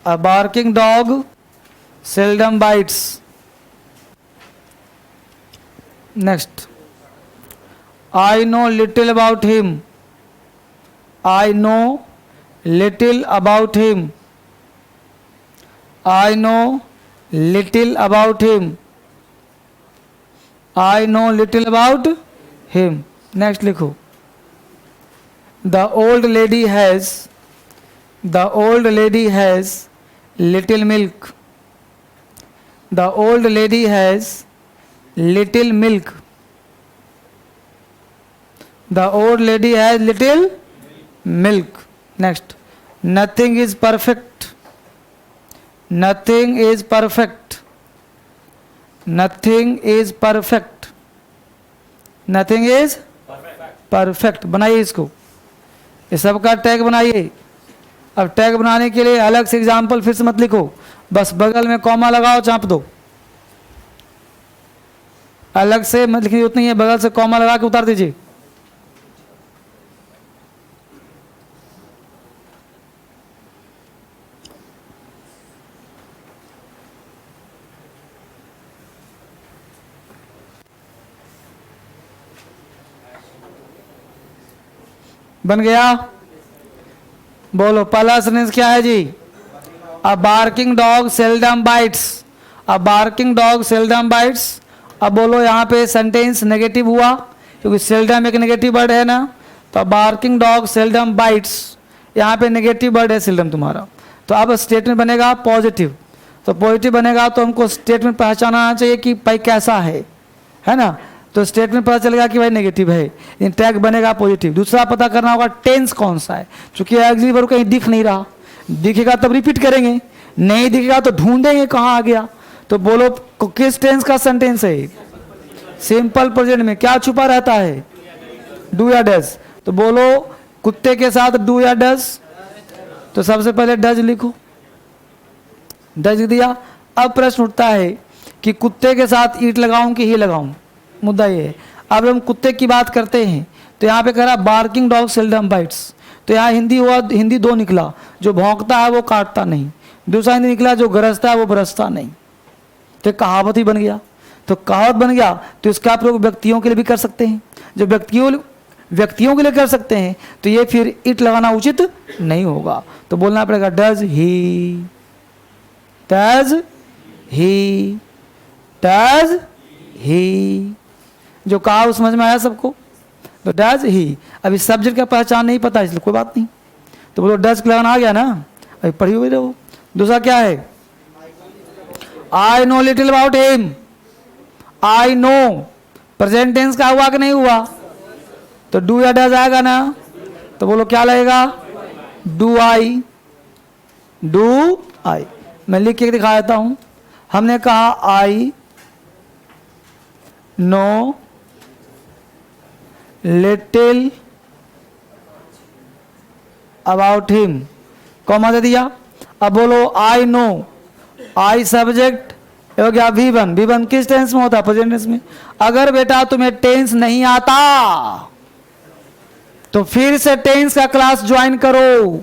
A barking dog seldom bites. Next, I know little about him. I know little about him. I know little about him. I know little about him. Next लिखो, the old lady has little milk. The old lady has little milk. The old lady has little milk. Next, nothing is perfect. Nothing is perfect. Nothing is perfect. Nothing is perfect. बनाइए इसको, ये सबका tag बनाइए। अब tag बनाने के लिए अलग से एग्जाम्पल फिर से मत लिखो, बस बगल में कॉमा लगाओ, चाप दो। अलग से मत लिखने की जरूरत नहीं है, बगल से कॉमा लगा के उतार दीजिए। बन गया? बोलो, पहला सेंटेंस क्या है जी? A barking dog seldom bites. A barking dog seldom bites. अब बोलो, यहाँ पे सेंटेंस नेगेटिव हुआ क्योंकि सेल्डम एक नेगेटिव वर्ड है ना, तो बार्किंग डॉग सेल्डम बाइट्स, यहाँ पे नेगेटिव वर्ड है सेल्डम तुम्हारा, तो अब स्टेटमेंट बनेगा पॉजिटिव। तो पॉजिटिव बनेगा तो हमको स्टेटमेंट पहचानना चाहिए कि भाई कैसा है ना। तो स्टेटमेंट पता चलेगा कि भाई नेगेटिव है, इन टैग बनेगा पॉजिटिव। दूसरा पता करना होगा टेंस कौन सा है, क्योंकि ऑक्सिलरी वर्ब कहीं दिख नहीं रहा, दिखेगा तब रिपीट करेंगे, नहीं दिखेगा तो ढूंढेंगे कहाँ आ गया। तो बोलो, किस टेंस का सेंटेंस है? सिंपल प्रेजेंट में क्या छुपा रहता है? डू या डज। तो बोलो, कुत्ते के साथ डू या डज, तो सबसे पहले डज लिखो, डज दिया। अब प्रश्न उठता है कि कुत्ते के साथ ईट लगाऊं कि ही लगाऊं, मुद्दा ये है। अब हम कुत्ते की बात करते हैं तो यहाँ पे कह रहा बार्किंग डॉग सेल्डम बाइट्स, तो यहाँ हिंदी हुआ, हिंदी दो निकला, जो भौंकता है वो काटता नहीं, दूसरा हिंदी निकला जो गरजता है वो बरसता नहीं। तो कहावत ही बन गया। तो कहावत बन गया तो इसका आप लोग व्यक्तियों के लिए भी कर सकते हैं। जो व्यक्तियों के लिए कर सकते हैं तो ये फिर इट लगाना उचित नहीं होगा, तो बोलना पड़ेगा does he, does he, does he. जो कहा वो समझ में आया सबको? तो डज ही। अभी सब्जेक्ट का पहचान नहीं पता इसलिए कोई बात नहीं, तो बोलो डज लगाना आ गया ना, अभी पढ़ी हुई रहो। दूसरा क्या है? I know little about him. I know present tense का हुआ कि नहीं हुआ? तो डू या डज आएगा ना, तो बोलो क्या लगेगा? Do I, do I. मैं लिख के दिखा देता हूं। हमने कहा I know little about him, comma दे दिया। अब बोलो आई नो, आई सब्जेक्ट हो गया V1। V1 किस टेंस में होता है? प्रेजेंट टेंस में। अगर बेटा तुम्हें टेंस नहीं आता तो फिर से टेंस का क्लास ज्वाइन करो,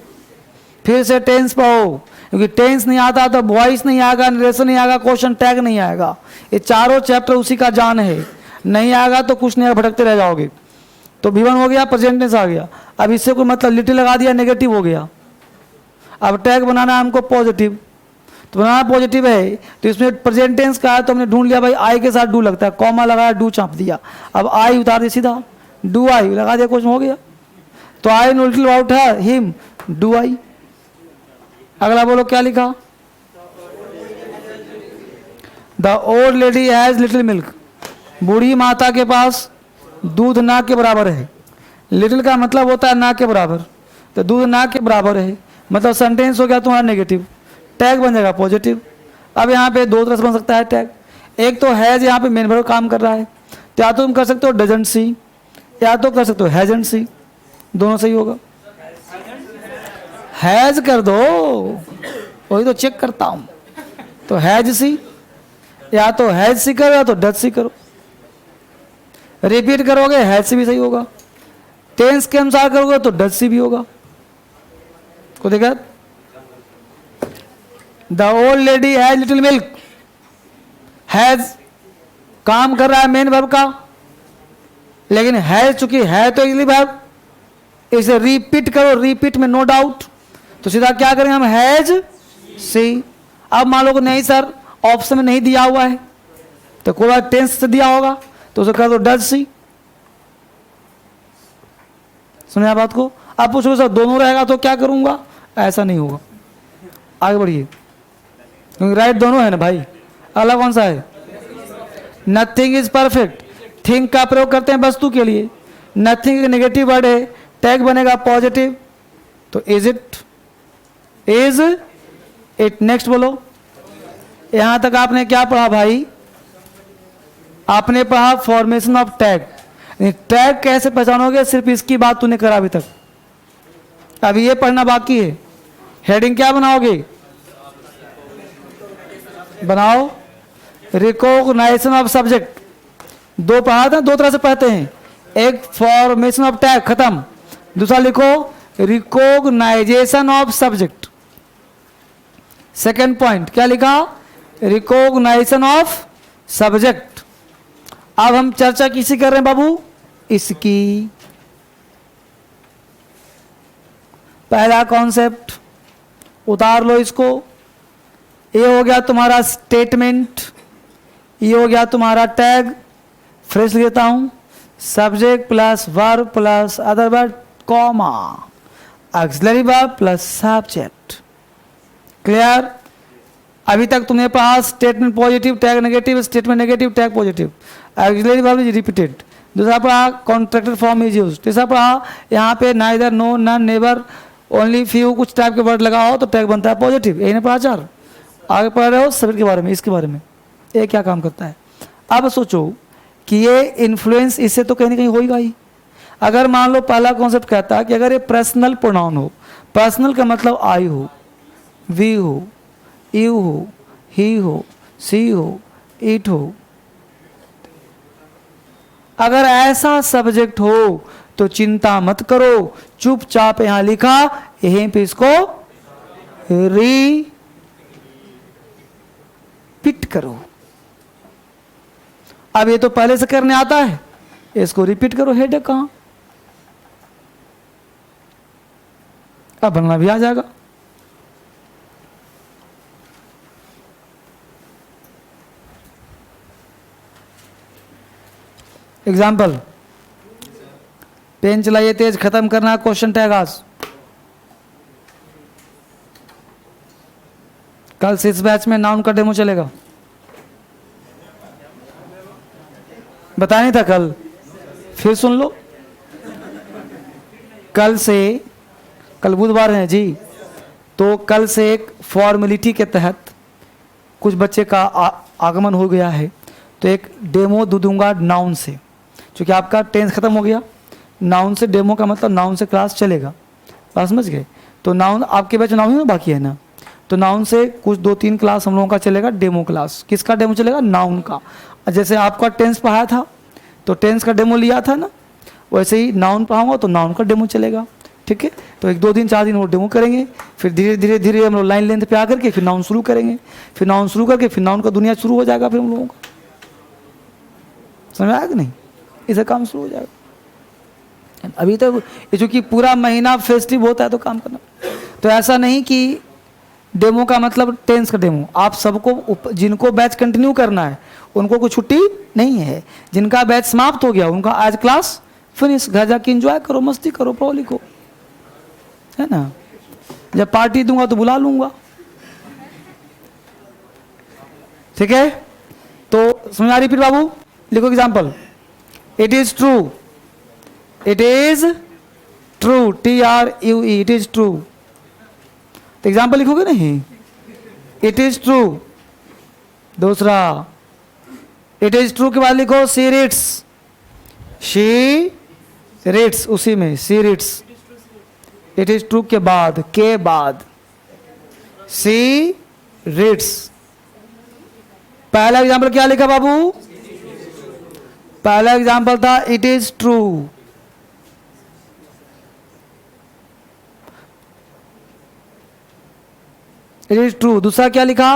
फिर से टेंस पढ़ो, क्योंकि टेंस नहीं आता तो वॉइस नहीं आएगा, नरेशन नहीं आएगा, क्वेश्चन टैग नहीं आएगा। ये चारों चैप्टर उसी का जान है, नहीं आएगा तो कुछ नहीं, भटकते रह जाओगे। तो V1 हो गया, प्रेजेंट टेंस आ गया। अब इससे कोई मतलब लिटिल लगा दिया, नेगेटिव हो गया। अब टैग बनाना है हमको पॉजिटिव, तो बनाना पॉजिटिव है, तो इसमें प्रेजेंट टेंस का है, तो हमने ढूंढ लिया भाई आई के साथ डू लगता है, कॉमा लगाया, डू चाप दिया। अब आई उतार दिया सीधा, डू आई लगा दिया, क्वेश्चन हो गया। तो आई know little about her him, do I. अगला बोलो क्या लिखा, the old lady has little milk, बूढ़ी माता के पास दूध ना के बराबर है। लिटिल का मतलब होता है ना के बराबर, तो दूध ना के बराबर है, मतलब सेंटेंस हो गया तुम्हारा नेगेटिव, टैग बन जाएगा पॉजिटिव। अब यहाँ पे दो तरह से बन सकता है टैग, एक तो हैज, यहाँ पे मेन वर्ब काम कर रहा है, तो या तो तुम कर सकते हो डजंट सी, या तो कर सकते हो हैजंट सी, दोनों सही होगा। हैज कर दो, वही तो चेक करता हूं। तो हैज सी, या तो हैज सी करो या तो डज सी करो। रिपीट करोगे हैज सी भी सही होगा, टेंस के अनुसार करोगे तो डज सी भी होगा। को देखा, the old lady has little milk, has काम कर रहा है मेन वर्ब का, लेकिन हैज चूंकि है तो इजली वर्ब, इसे रिपीट करो, रिपीट में नो डाउट, तो सीधा क्या करेंगे हम, हैज सी। अब मान लो कि नहीं सर ऑप्शन में नहीं दिया हुआ है, तो कोई बात टेंस से दिया होगा तो उसे कर दो डज सी। सुनिए बात को। अब पूछो सर दोनों रहेगा तो क्या करूंगा, ऐसा नहीं होगा, आगे बढ़िए, क्योंकि राइट दोनों है ना भाई। अगला कौन सा है, नथिंग इज परफेक्ट, थिंग का प्रयोग करते हैं वस्तु के लिए, नथिंग नेगेटिव वर्ड है, टैग बनेगा पॉजिटिव, तो is it, is it. Next बोलो, यहां तक आपने क्या पढ़ा भाई, आपने पढ़ा फॉर्मेशन ऑफ टैग। टैग कैसे पहचानोगे, सिर्फ इसकी बात तूने करा अभी तक, अभी ये पढ़ना बाकी है। हेडिंग क्या बनाओगे, बनाओ रिकॉग्नाइजेशन ऑफ सब्जेक्ट, दो पढ़ा था, दो तरह से पढ़ते हैं, एक फॉर्मेशन ऑफ टैग खत्म, दूसरा लिखो recognisation of subject. Second point क्या लिखा, रिकॉग्नाइजेशन ऑफ सब्जेक्ट। अब हम चर्चा किसी कर रहे हैं बाबू, इसकी। पहला कॉन्सेप्ट उतार लो इसको, ये हो गया तुम्हारा स्टेटमेंट, ये हो गया तुम्हारा टैग। फ्रेश लेता हूं, subject plus verb plus other verb comma auxiliary verb plus subject. Clear. अभी तक तुमने पढ़ा statement positive tag negative, statement negative tag positive, auxiliary verb is repeated. दूसरा पढ़ा कॉन्ट्रैक्टेड फॉर्म इज यूज्ड। तीसरा पढ़ा यहाँ पे neither, no, none, never, only, few, कुछ टाइप के वर्ड लगा हो तो टैग बनता है पॉजिटिव। यही ने पढ़ा चार। आगे पढ़ रहे हो सब्जेक्ट के बारे में, इसके बारे में ये क्या काम करता है। अब सोचो कि ये इन्फ्लुएंस इससे तो कहीं ना कहीं होगा ही। अगर मान लो पहला कॉन्सेप्ट कहता है कि अगर ये पर्सनल प्रोनाउन हो, पर्सनल का मतलब आई हो, वी हो, यू हो, ही हो, सी हो, इट हो, अगर ऐसा सब्जेक्ट हो तो चिंता मत करो, चुपचाप यहां लिखा, यहीं पे इसको रिपीट करो। अब ये तो पहले से करने आता है, इसको रिपीट करो। हेड कहां, अब बनना भी आ जाएगा। एग्जाम्पल, पेन चलाइए तेज, खत्म करना क्वेश्चन टैग आज। कल से इस बैच में नाउन का डेमो चलेगा, बताया नहीं था कल, फिर सुन लो। कल से, कल बुधवार है जी, तो कल से एक फॉर्मेलिटी के तहत कुछ बच्चे का आगमन हो गया है, तो एक डेमो दूंगा नाउन से। क्योंकि आपका टेंस खत्म हो गया, नाउन से डेमो का मतलब नाउन से क्लास चलेगा, बात समझ गए। तो नाउन आपके बैच नाउन में बाकी है ना, तो नाउन से कुछ 2-3 क्लास हम लोगों का चलेगा डेमो क्लास। किसका डेमो चलेगा, नाउन का। जैसे आपका टेंस पढ़ाया था तो टेंस का डेमो लिया था ना, वैसे ही नाउन पढ़ाऊंगा तो नाउन का डेमो चलेगा, ठीक है। तो 1 2 दिन 4 दिन वो डेमो करेंगे, फिर धीरे धीरे धीरे हम लोग लाइन लेंथ पे आकर के फिर नाउन शुरू करेंगे, फिर नाउन शुरू करके फिर नाउन का दुनिया शुरू हो जाएगा फिर हम लोगों का। समझ आया कि नहीं? इसे काम शुरू हो जाएगा। अभी तो चूंकि पूरा महीना फेस्टिव होता है तो काम करना, तो ऐसा नहीं कि डेमो का मतलब टेंस का डेमो। आप सबको, जिनको बैच कंटिन्यू करना है उनको कोई छुट्टी नहीं है, जिनका बैच समाप्त हो गया उनका आज क्लास फिनिश, घर जाके एंजॉय करो, मस्ती करो, पढ़ो लिखो, है ना। जब पार्टी दूंगा तो बुला लूंगा, ठीक है। तो समझ आ रही? फिर बाबू लिखो example. It is true, it is true, TRUE, it is true. तो एग्जाम्पल लिखोगे नहीं, इट इज ट्रू। दूसरा, इट इज ट्रू के बाद लिखो शी रीड्स, शी रीड्स, उसी में she reads. It is true के बाद शी रीड्स। पहला एग्जाम्पल क्या लिखा बाबू? पहला एग्जाम्पल था it is true, it is true. दूसरा क्या लिखा?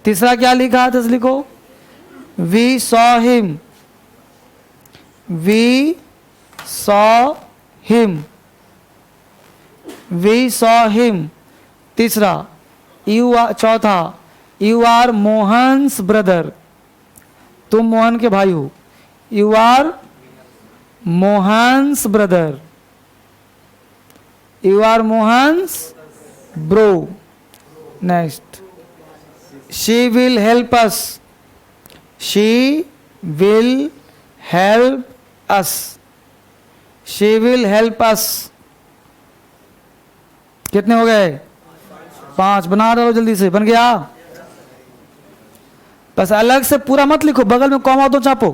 तीसरा क्या लिखा? तो लिखो we saw him, we saw him, we saw him. तीसरा यू आर, चौथा यू आर मोहन्स ब्रदर, तुम मोहन के भाई हो, you are Mohan's brother, you are Mohan's bro. Next, she will help us, she will help us, she will help us. कितने हो गए? 5। बना रहे हो जल्दी से, बन गया? बस अलग से पूरा मत लिखो, बगल में कॉमा दो चापो,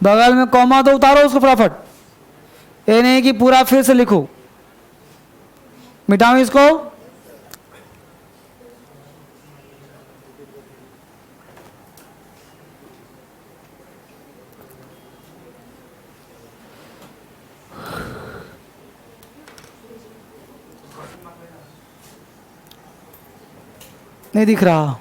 बगल में कॉमा दो उतारो उसको फटाफट। ये नहीं कि पूरा फिर से लिखो, मिटाओ इसको। नहीं दिख रहा?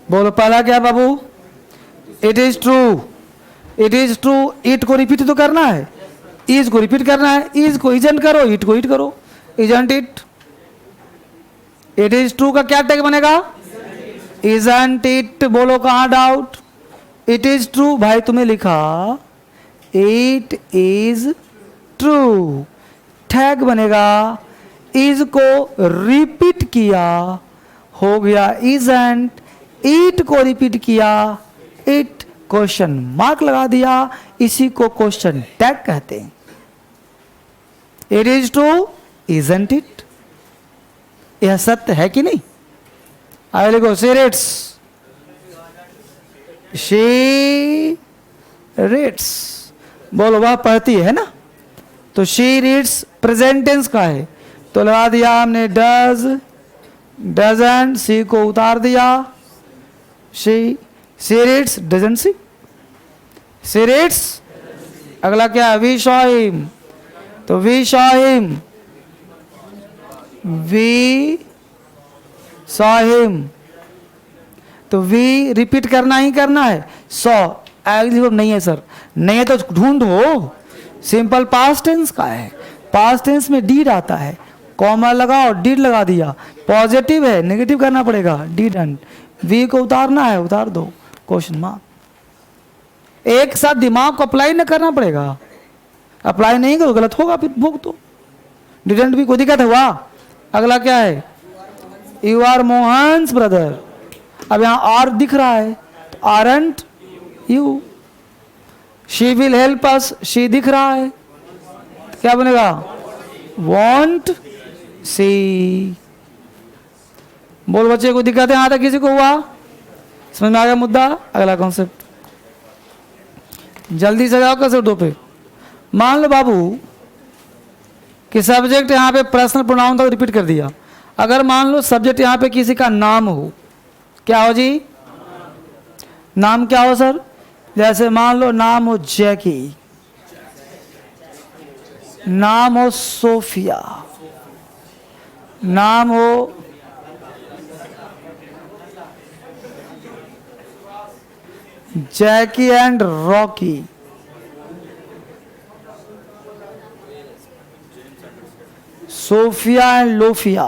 बोलो पहला क्या बाबू? It is true, it is true. It को रिपीट तो करना है, इज को रिपीट करना है, इज को इजंट करो, इट को इट करो, isn't it. It is true का क्या टैग बनेगा? Isn't it. बोलो कहां डाउट? इट इज ट्रू भाई तुम्हें लिखा इट इज ट्रू, टैग बनेगा, इज को रिपीट किया हो गया इजंट, इट को रिपीट किया इट, क्वेश्चन मार्क लगा दिया, इसी को क्वेश्चन टैग कहते हैं। It is true, isn't it. यह सत्य है कि नहीं? आगे लिखो शी रीड्स, शी रीड्स। बोलो वह पढ़ती है ना, तो शी रीड्स प्रेजेंट टेंस का है तो लगा दिया हमने डज, डजंट, सी को उतार दिया, she reads doesn't she, she reads. अगला क्या? वी सॉ हिम, तो we saw him, we saw him. तो वी रिपीट करना ही करना है, सॉ नहीं है सर, नहीं है तो ढूंढो। सिंपल पास्ट टेंस का है, पास्ट टेंस में डीड आता है, कॉमा लगाओ, डीड लगा दिया, पॉजिटिव है, नेगेटिव करना पड़ेगा, डिडंट। वी को उतारना है, उतार दो, क्वेश्चन मार्क। एक साथ दिमाग को अप्लाई न करना पड़ेगा, अप्लाई नहीं करो गलत होगा फिर भोग दो। डिडंट भी कोई दिक्कत हुआ? अगला क्या है? You are Mohan's brother. अब यहां आर दिख रहा है तो aren't you. She will help us, she दिख रहा है, क्या बनेगा? Won't she. बोल बच्चे को दिक्कत है यहां तक? किसी को हुआ? समझ में आ गया मुद्दा? अगला कॉन्सेप्ट जल्दी से जाओ कंसेप्ट 2 पे। मान लो बाबू कि सब्जेक्ट यहाँ पे पर्सनल प्रोनाउन तक रिपीट कर दिया। अगर मान लो सब्जेक्ट यहाँ पे किसी का नाम हो, क्या हो जी? नाम क्या हो सर? जैसे मान लो नाम हो जैकी, नाम हो सोफिया, नाम हो जैकी एंड रॉकी, सोफिया एंड लोफिया।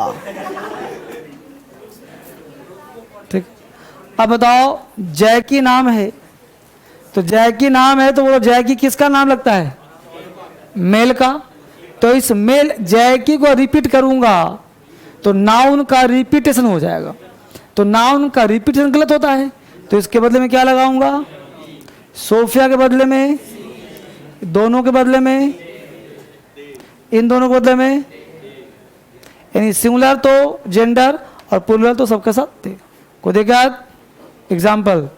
ठीक, अब बताओ जैकी नाम है, तो जैकी नाम है तो वो जैकी किसका नाम लगता है? मेल का। तो इस मेल जैकी को रिपीट करूंगा तो नाउन का रिपीटेशन हो जाएगा। तो नाउन का रिपीटेशन गलत होता है, तो इसके बदले में क्या लगाऊंगा? सोफिया के बदले में, दोनों के बदले में, इन दोनों के बदले में, यानी सिंगुलर तो जेंडर और प्लूरल तो सबके साथ थे। को देखा एग्जाम्पल,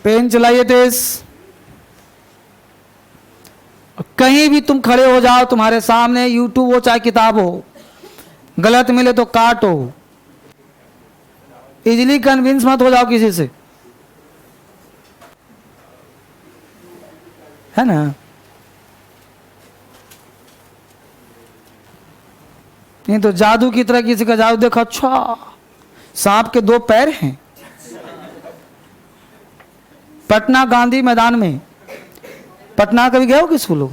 पेन चलाइए तेज। कहीं भी तुम खड़े हो जाओ, तुम्हारे सामने यूट्यूब हो चाहे किताब हो, गलत मिले तो काटो। इजीली कन्विंस मत हो जाओ किसी से, है ना? नहीं तो जादू की तरह किसी का जादू देखो, अच्छा सांप के 2 पैर हैं। पटना गांधी मैदान में, पटना कभी गए हो किस लोग?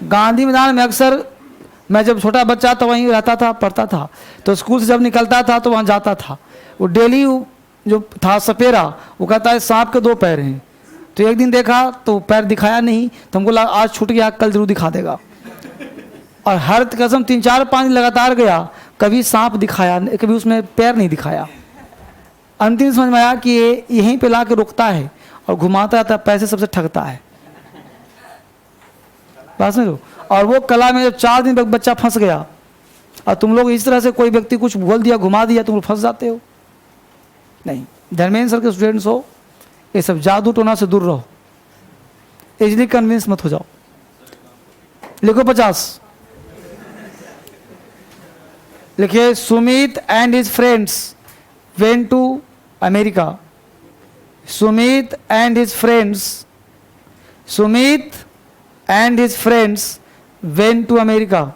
गांधी मैदान में अक्सर मैं जब छोटा बच्चा तो वहीं रहता था, पढ़ता था, तो स्कूल से जब निकलता था तो वहाँ जाता था। वो डेली जो था सपेरा, वो कहता है सांप के 2 पैर हैं। तो एक दिन देखा तो पैर दिखाया नहीं, तो हमको लगा आज छूट गया, कल जरूर दिखा देगा। और हर कसम 3-4-5 दिन लगातार गया, कभी सांप दिखाया, कभी उसमें पैर नहीं दिखाया। अंतिम समझ में आया कि ये यहीं पे ला के रुकता है और घुमाता रहता है, पैसे सबसे ठगता है। बात समझ लो। और वो कला में जब 4 दिन तक बच्चा फंस गया, और तुम लोग इस तरह से कोई व्यक्ति कुछ बोल दिया, घुमा दिया, तुम लोग फंस जाते हो। नहीं, धर्मेंद्र सर के स्टूडेंट्स हो, ये सब जादू टोना से दूर रहो, इजली कन्विंस मत हो जाओ। लिखो 50। लिखिए, Sumit and his friends went to America. Sumit and his friends, Sumit and his friends went to America.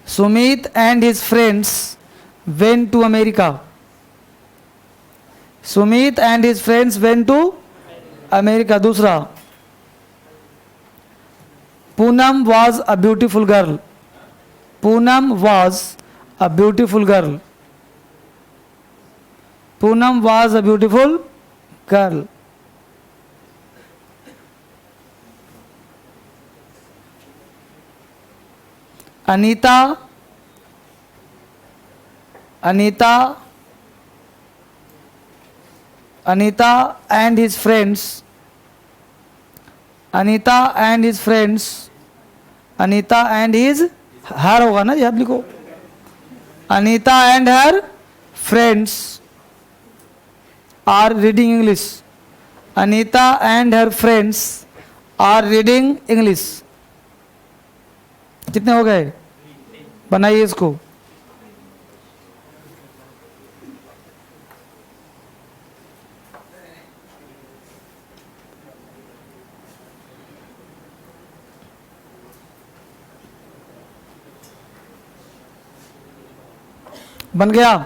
Sumit and his friends went to America. Sumit and his friends went to America. दूसरा, Poonam was a beautiful girl. Poonam was a beautiful girl. Poonam was a beautiful girl. Anita and his friends, Anita and his friends, Anita and his, her होगा ना, आप लिखो, Anita and her friends are reading English. Anita and her friends are reading English. कितने हो गए? बनाइए इसको। बन गया।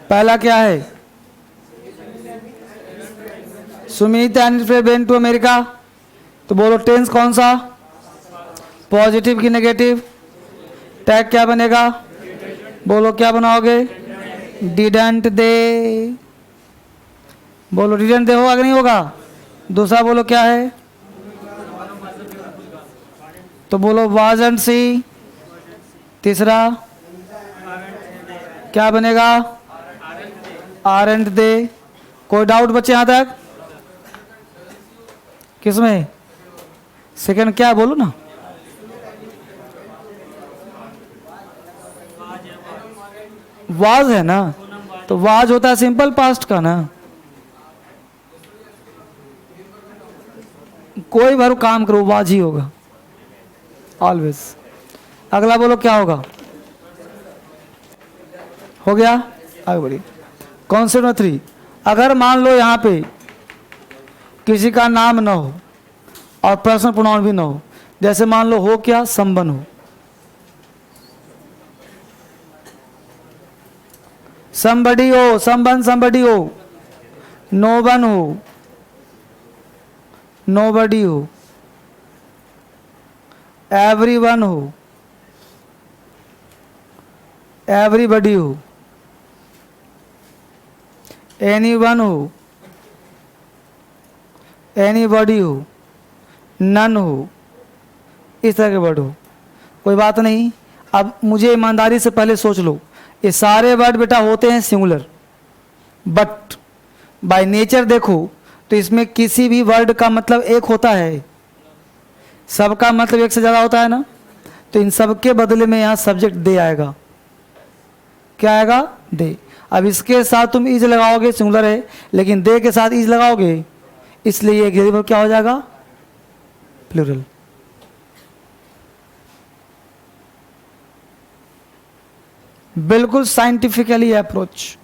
पहला क्या है? Sumit and went to America. तो बोलो टेंस कौन सा? पॉजिटिव की नेगेटिव? टैग क्या बनेगा? बोलो क्या बनाओगे? Didn't they. बोलो डिडंट दे होगा कि नहीं होगा? दूसरा बोलो क्या है? तो बोलो वाजंट सी। तीसरा क्या बनेगा? आरंट दे। कोई डाउट बच्चे यहां तक? किसमें? सेकंड क्या बोलो ना? वाज है ना, तो वाज होता है सिंपल पास्ट का ना। कोई भर काम करो वाज ही होगा ऑलवेज। अगला बोलो क्या होगा? हो गया, आगे बढ़िए। कॉन्सेप्ट नंबर 3, अगर मान लो यहाँ पे किसी का नाम ना हो और पर्सनल प्रोनाउन भी ना हो, जैसे मान लो हो क्या, संबन हो, somebody हो, संबन somebody हो, no one हो, nobody हो, everyone हो, everybody हो, anyone हो, anybody हो, none हो, इस तरह के वर्ड हो, कोई बात नहीं। अब मुझे ईमानदारी से पहले सोच लो, ये सारे वर्ड बेटा होते हैं सिंगुलर, बट बाय नेचर देखो तो इसमें किसी भी वर्ड का मतलब एक होता है, सबका मतलब एक से ज़्यादा होता है ना, तो इन सब के बदले में यहाँ सब्जेक्ट दे आएगा। क्या आएगा? दे। अब इसके साथ तुम इज लगाओगे, सिंगुलर है, लेकिन दे के साथ इज लगाओगे, इसलिए ये क्या हो जाएगा? प्लूरल। बिल्कुल साइंटिफिकली अप्रोच।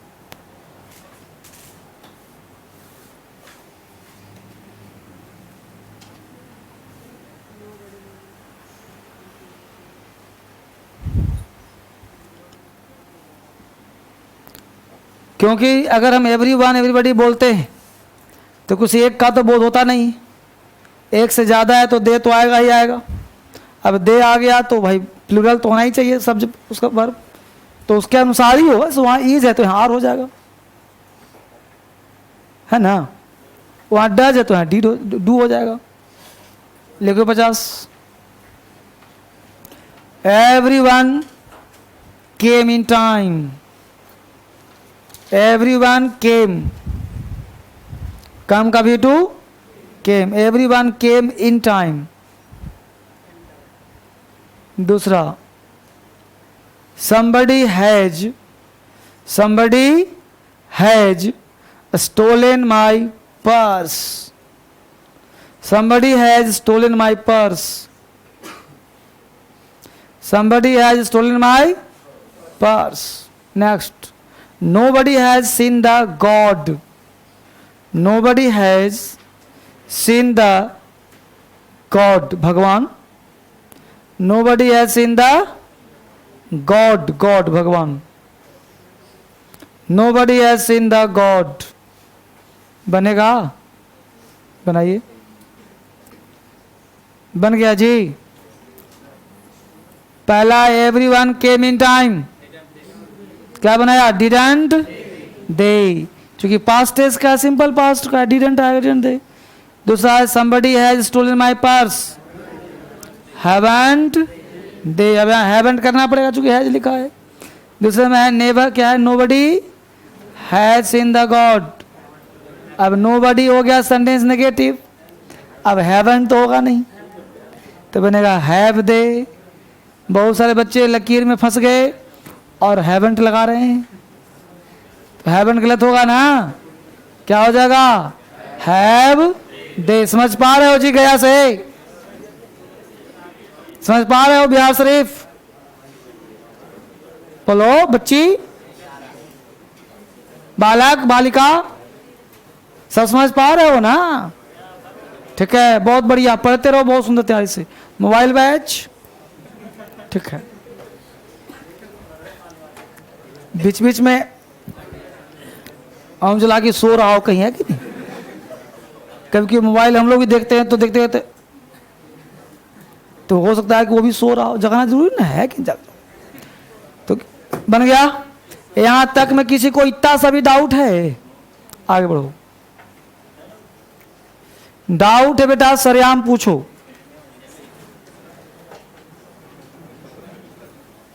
क्योंकि अगर हम एवरीवन एवरीबॉडी बोलते हैं तो कुछ एक का तो बोध होता नहीं, एक से ज़्यादा है तो दे तो आएगा ही आएगा। अब दे आ गया तो भाई प्लूरल तो होना ही चाहिए सब उसका वर्ब, तो उसके अनुसार ही होगा। वहाँ ईज है तो यहाँ आर हो जाएगा, है ना। वहाँ डज है तो यहाँ डी डू हो जाएगा। लिखो 50। Everyone came in time, everyone came, come का भी two came, everyone came in time. दूसरा, somebody has stolen my purse, somebody has stolen my purse, somebody has stolen my purse. Next, nobody has seen the God, nobody has seen the God, भगवान। nobody has seen the God, God भगवान। nobody has seen the God। बनेगा? बनाइए। बन गया जी। पहला everyone came in time, क्या बनाया? didn't they, क्योंकि पास्ट टेंस का सिंपल पास्ट का didn't आएगा, didn't they। दूसरा है somebody has stolen my purse, haven't they, अब यहाँ haven't करना पड़ेगा चूंकि हैज लिखा है। दूसरे में है नेवर, क्या है? nobody has seen the God। अब nobody हो गया सेंटेंस नेगेटिव, अब haven't तो होगा नहीं, तो बनेगा have they। बहुत सारे बच्चे लकीर में फंस गए और haven't लगा रहे हैं, तो haven't गलत होगा ना, क्या हो जाएगा? have they। समझ पा रहे हो जी? गया से समझ पा रहे हो? बिहार शरीफ बोलो, बच्ची, बालक, बालिका, सब समझ पा रहे हो ना? ठीक है, बहुत बढ़िया, पढ़ते रहो बहुत सुंदर तैयारी से। मोबाइल बैच, ठीक है। बीच बीच में हम जला के सो रहा हो कहीं, है कि नहीं? कभी मोबाइल हम लोग भी देखते हैं, तो देखते रहते तो हो सकता है कि वो भी सो रहा हो, जगाना जरूरी ना है कि जग। तो बन गया। यहां तक में किसी को इतना सा भी डाउट है? आगे बढ़ो। डाउट है बेटा, सरेआम पूछो।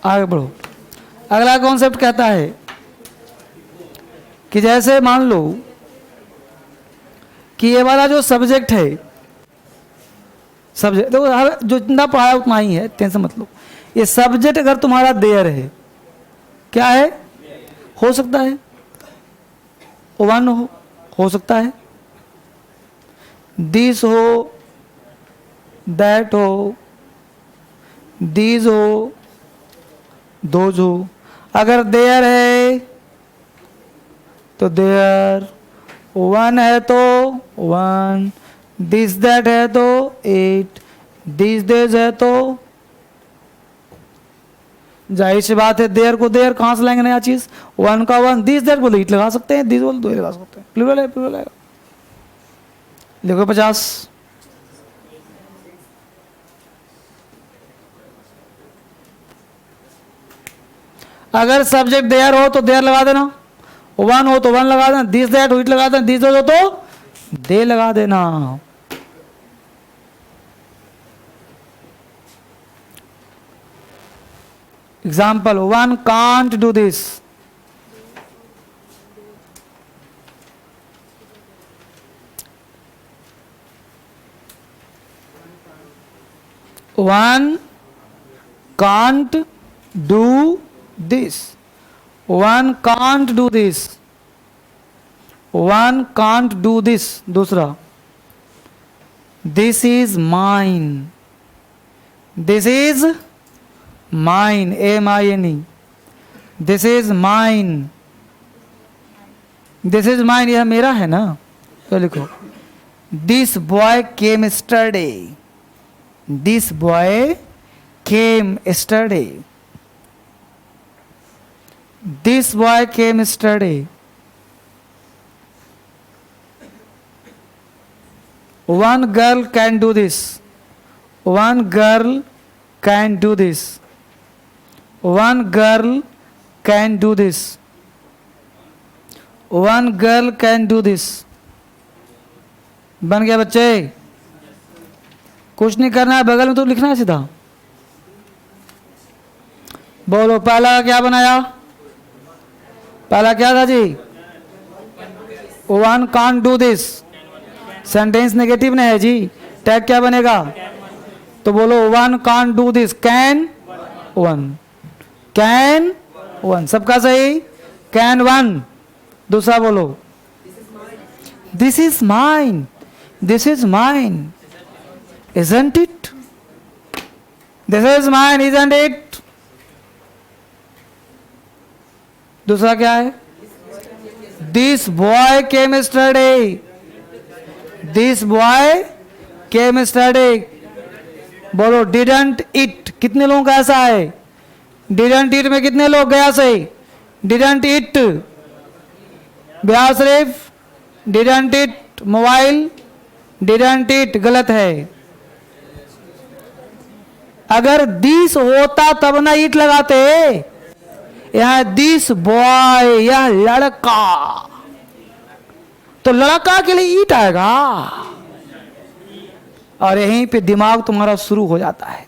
आगे बढ़ो। अगला कॉन्सेप्ट कहता है कि जैसे मान लो कि ये वाला जो सब्जेक्ट है, सब्जेक्ट देखो जो जितना पढ़ाया उतना ही है, टेंशन मत लो। ये सब्जेक्ट अगर तुम्हारा देयर है, क्या है? हो सकता है वन हो सकता है, दिस हो दैट हो, दीज हो, दोज हो। अगर देयर है तो देयर, वन है तो वन, दिस दैट है तो इट, दिस देज है तो। जाहिर सी बात है देयर को देयर कहां से लाएंगे नया चीज, वन का वन, दिस दैट बोले इट लगा सकते हैं, दिस बोले दो लगा सकते हैं, प्लूरल है प्लूरल है। लिखो 50। अगर सब्जेक्ट देयर हो तो देयर लगा देना, वन हो तो वन लगा देना, दिस दैट हो इट लगा देना, दिस दो तो दे लगा देना। Example, one can't do this, one can't do this, one can't do this, one can't do this. दूसरा, this is mine, this is mine, MINE, this is mine, this is mine, यह मेरा है ना, तो लिखो this boy came yesterday, this boy came yesterday, this boy came yesterday. One girl can do this, one girl can do this, one girl can do this, one girl can do this. बन गया बच्चे? कुछ नहीं करना है, बगल में तो लिखना है सीधा। बोलो पहला क्या बनाया? पहला क्या था जी? One can't do this, sentence negative नहीं है जी, टैग क्या बनेगा? तो बोलो one can't do this, can one, can one, सबका सही, कैन वन। दूसरा बोलो this is mine, this is mine, isn't it, this is mine isn't it. दूसरा क्या है? This boy came yesterday, this boy came yesterday. बोलो didn't it, कितने लोगों का ऐसा है? डिडंट इट में कितने लोग गया सही? Didn't it, Bihar Sharif didn't it, mobile didn't it, गलत है। अगर दिस होता तब ना इट लगाते, यहां दिस बॉय, यह लड़का, तो लड़का के लिए ईट आएगा, और यहीं पे दिमाग तुम्हारा शुरू हो जाता है।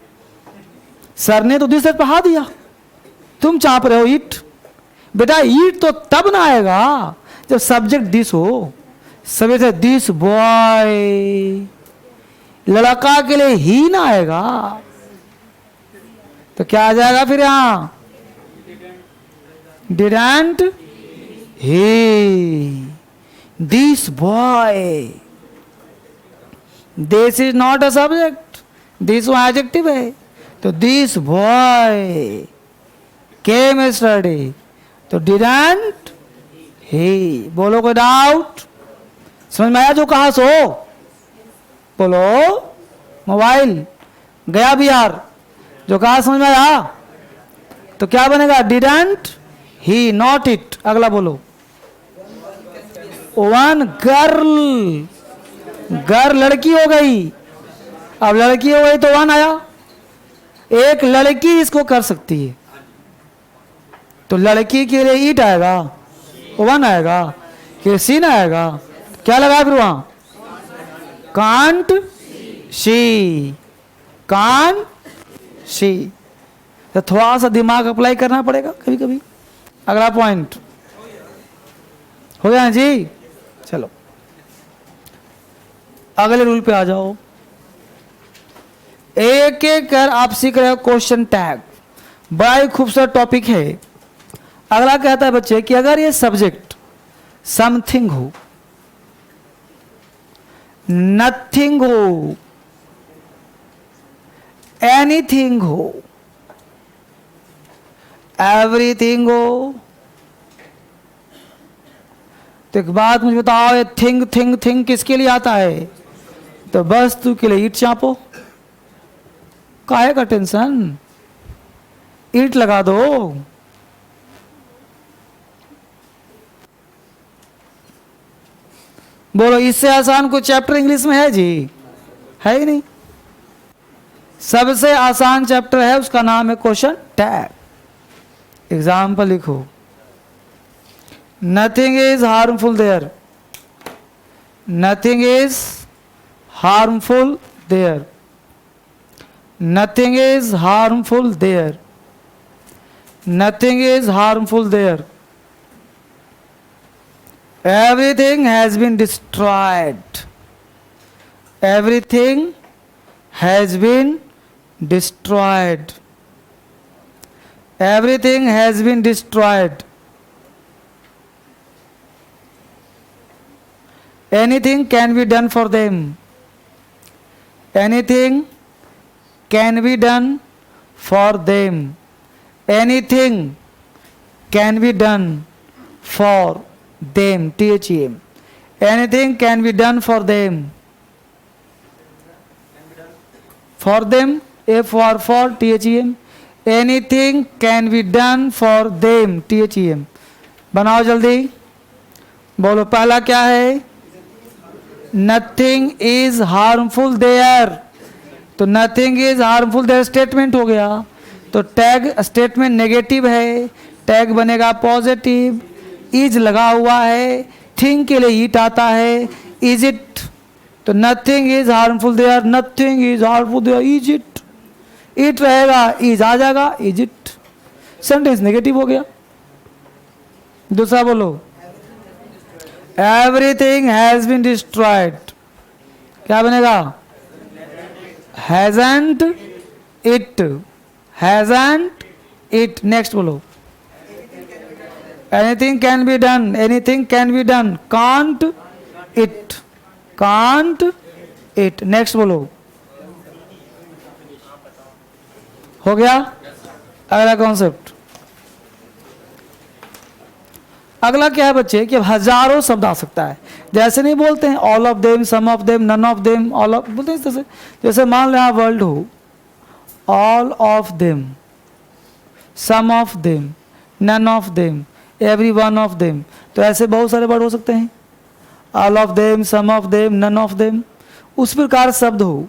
सर ने तो दिस पढ़ा दिया, तुम चाप रहे हो ईट। बेटा ईट तो तब ना आएगा जब सब्जेक्ट दिस हो। सभी से दिस बॉय, लड़का के लिए ही ना आएगा, तो क्या आ जाएगा फिर यहां? Didn't he, this boy, this is not a subject, this वो एडजेक्टिव है, तो दिस बॉय केम यस्टरडे, तो डिडंट ही। बोलो कोई डाउट? समझ में आया जो कहा सो? बोलो मोबाइल गया बिहार, जो कहा समझ में आया? तो क्या बनेगा? Didn't he, not it. अगला बोलो वन गर्ल, गर्ल लड़की हो गई, अब लड़की हो गई तो वन आया। एक लड़की इसको कर सकती है, तो लड़की के लिए ईट आएगा, वन आएगा, कि सीन आएगा, क्या लगा फिर वहां? Can't she, can't she. तो थोड़ा सा दिमाग अप्लाई करना पड़ेगा कभी कभी। अगला पॉइंट हो गया जी? चलो अगले रूल पे आ जाओ। एक एक कर आप सीख रहे हो क्वेश्चन टैग, बड़ा ही खूबसूरत टॉपिक है। अगला कहता है बच्चे कि अगर ये सब्जेक्ट समथिंग हो, नथिंग हो, एनीथिंग हो, एवरीथिंग हो। तो एक बात मुझे बताओ, ये थिंग थिंग थिंग किसके लिए आता है? तो वस्तु के लिए। ईट चापो, काहे का टेंशन, ईट लगा दो। बोलो, इससे आसान कोई चैप्टर इंग्लिश में है जी? है ही नहीं। सबसे आसान चैप्टर है, उसका नाम है क्वेश्चन टैग। एग्जाम्पल लिखो, nothing is harmful there, nothing is harmful there, nothing is harmful there, nothing is harmful there, everything has been destroyed, everything has been destroyed, everything has been destroyed, anything can be done for them, anything can be done for them, anything can be done for them, THEM, anything can be done for them, for them, for THEM, anything can be done for them, THEM। बनाओ जल्दी, बोलो पहला क्या है? Nothing is harmful there. तो nothing is harmful there statement हो गया, तो टैग स्टेटमेंट नेगेटिव है, टैग बनेगा पॉजिटिव। इज लगा हुआ है, थिंग के लिए ईट आता है, इज इट। तो nothing is harmful there, nothing is harmful there, is it. It रहेगा, इज आ जाएगा, इज इट। सेंटेंस नेगेटिव हो गया। दूसरा बोलो, एवरीथिंग हैज बीन डिस्ट्रॉयड, क्या बनेगा? Hasn't it, hasn't it. Next बोलो, anything can be done, anything can be done, can't it, can't it। Next बोलो, हो गया। अगला कॉन्सेप्ट, अगला क्या है बच्चे कि हजारों शब्द आ सकता है। जैसे नहीं बोलते हैं all of them, some of them, none of them, all of, बोलते हैं इस तरह से। जैसे मान लो वर्ल्ड हो, all of them, some of them, none of them, every one of them. तो ऐसे बहुत सारे वर्ड हो सकते हैं, all of them, some of them, none of them. उस प्रकार शब्द हो,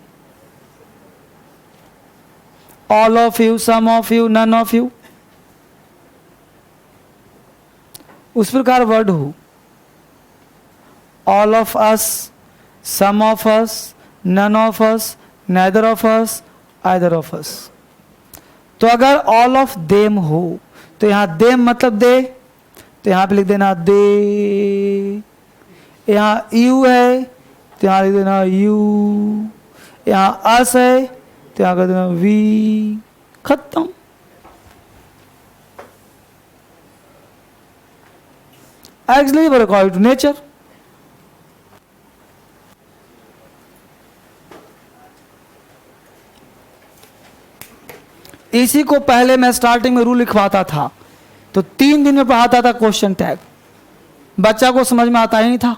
all of you, some of you, none of you. उस प्रकार वर्ड हो, all of us, some of us, none of us, neither of us, either of us. तो अगर all of them हो तो यहां देम मतलब दे, तो यहां पे लिख देना दे। यहां यू है तो यहां लिख देना यू, यहां अस है तो यहां कर देना वी, खत्म। Actually according to nature. इसी को पहले मैं स्टार्टिंग में रूल लिखवाता था, तो 3 दिन में पढ़ाता था क्वेश्चन टैग। बच्चा को समझ में आता ही नहीं था,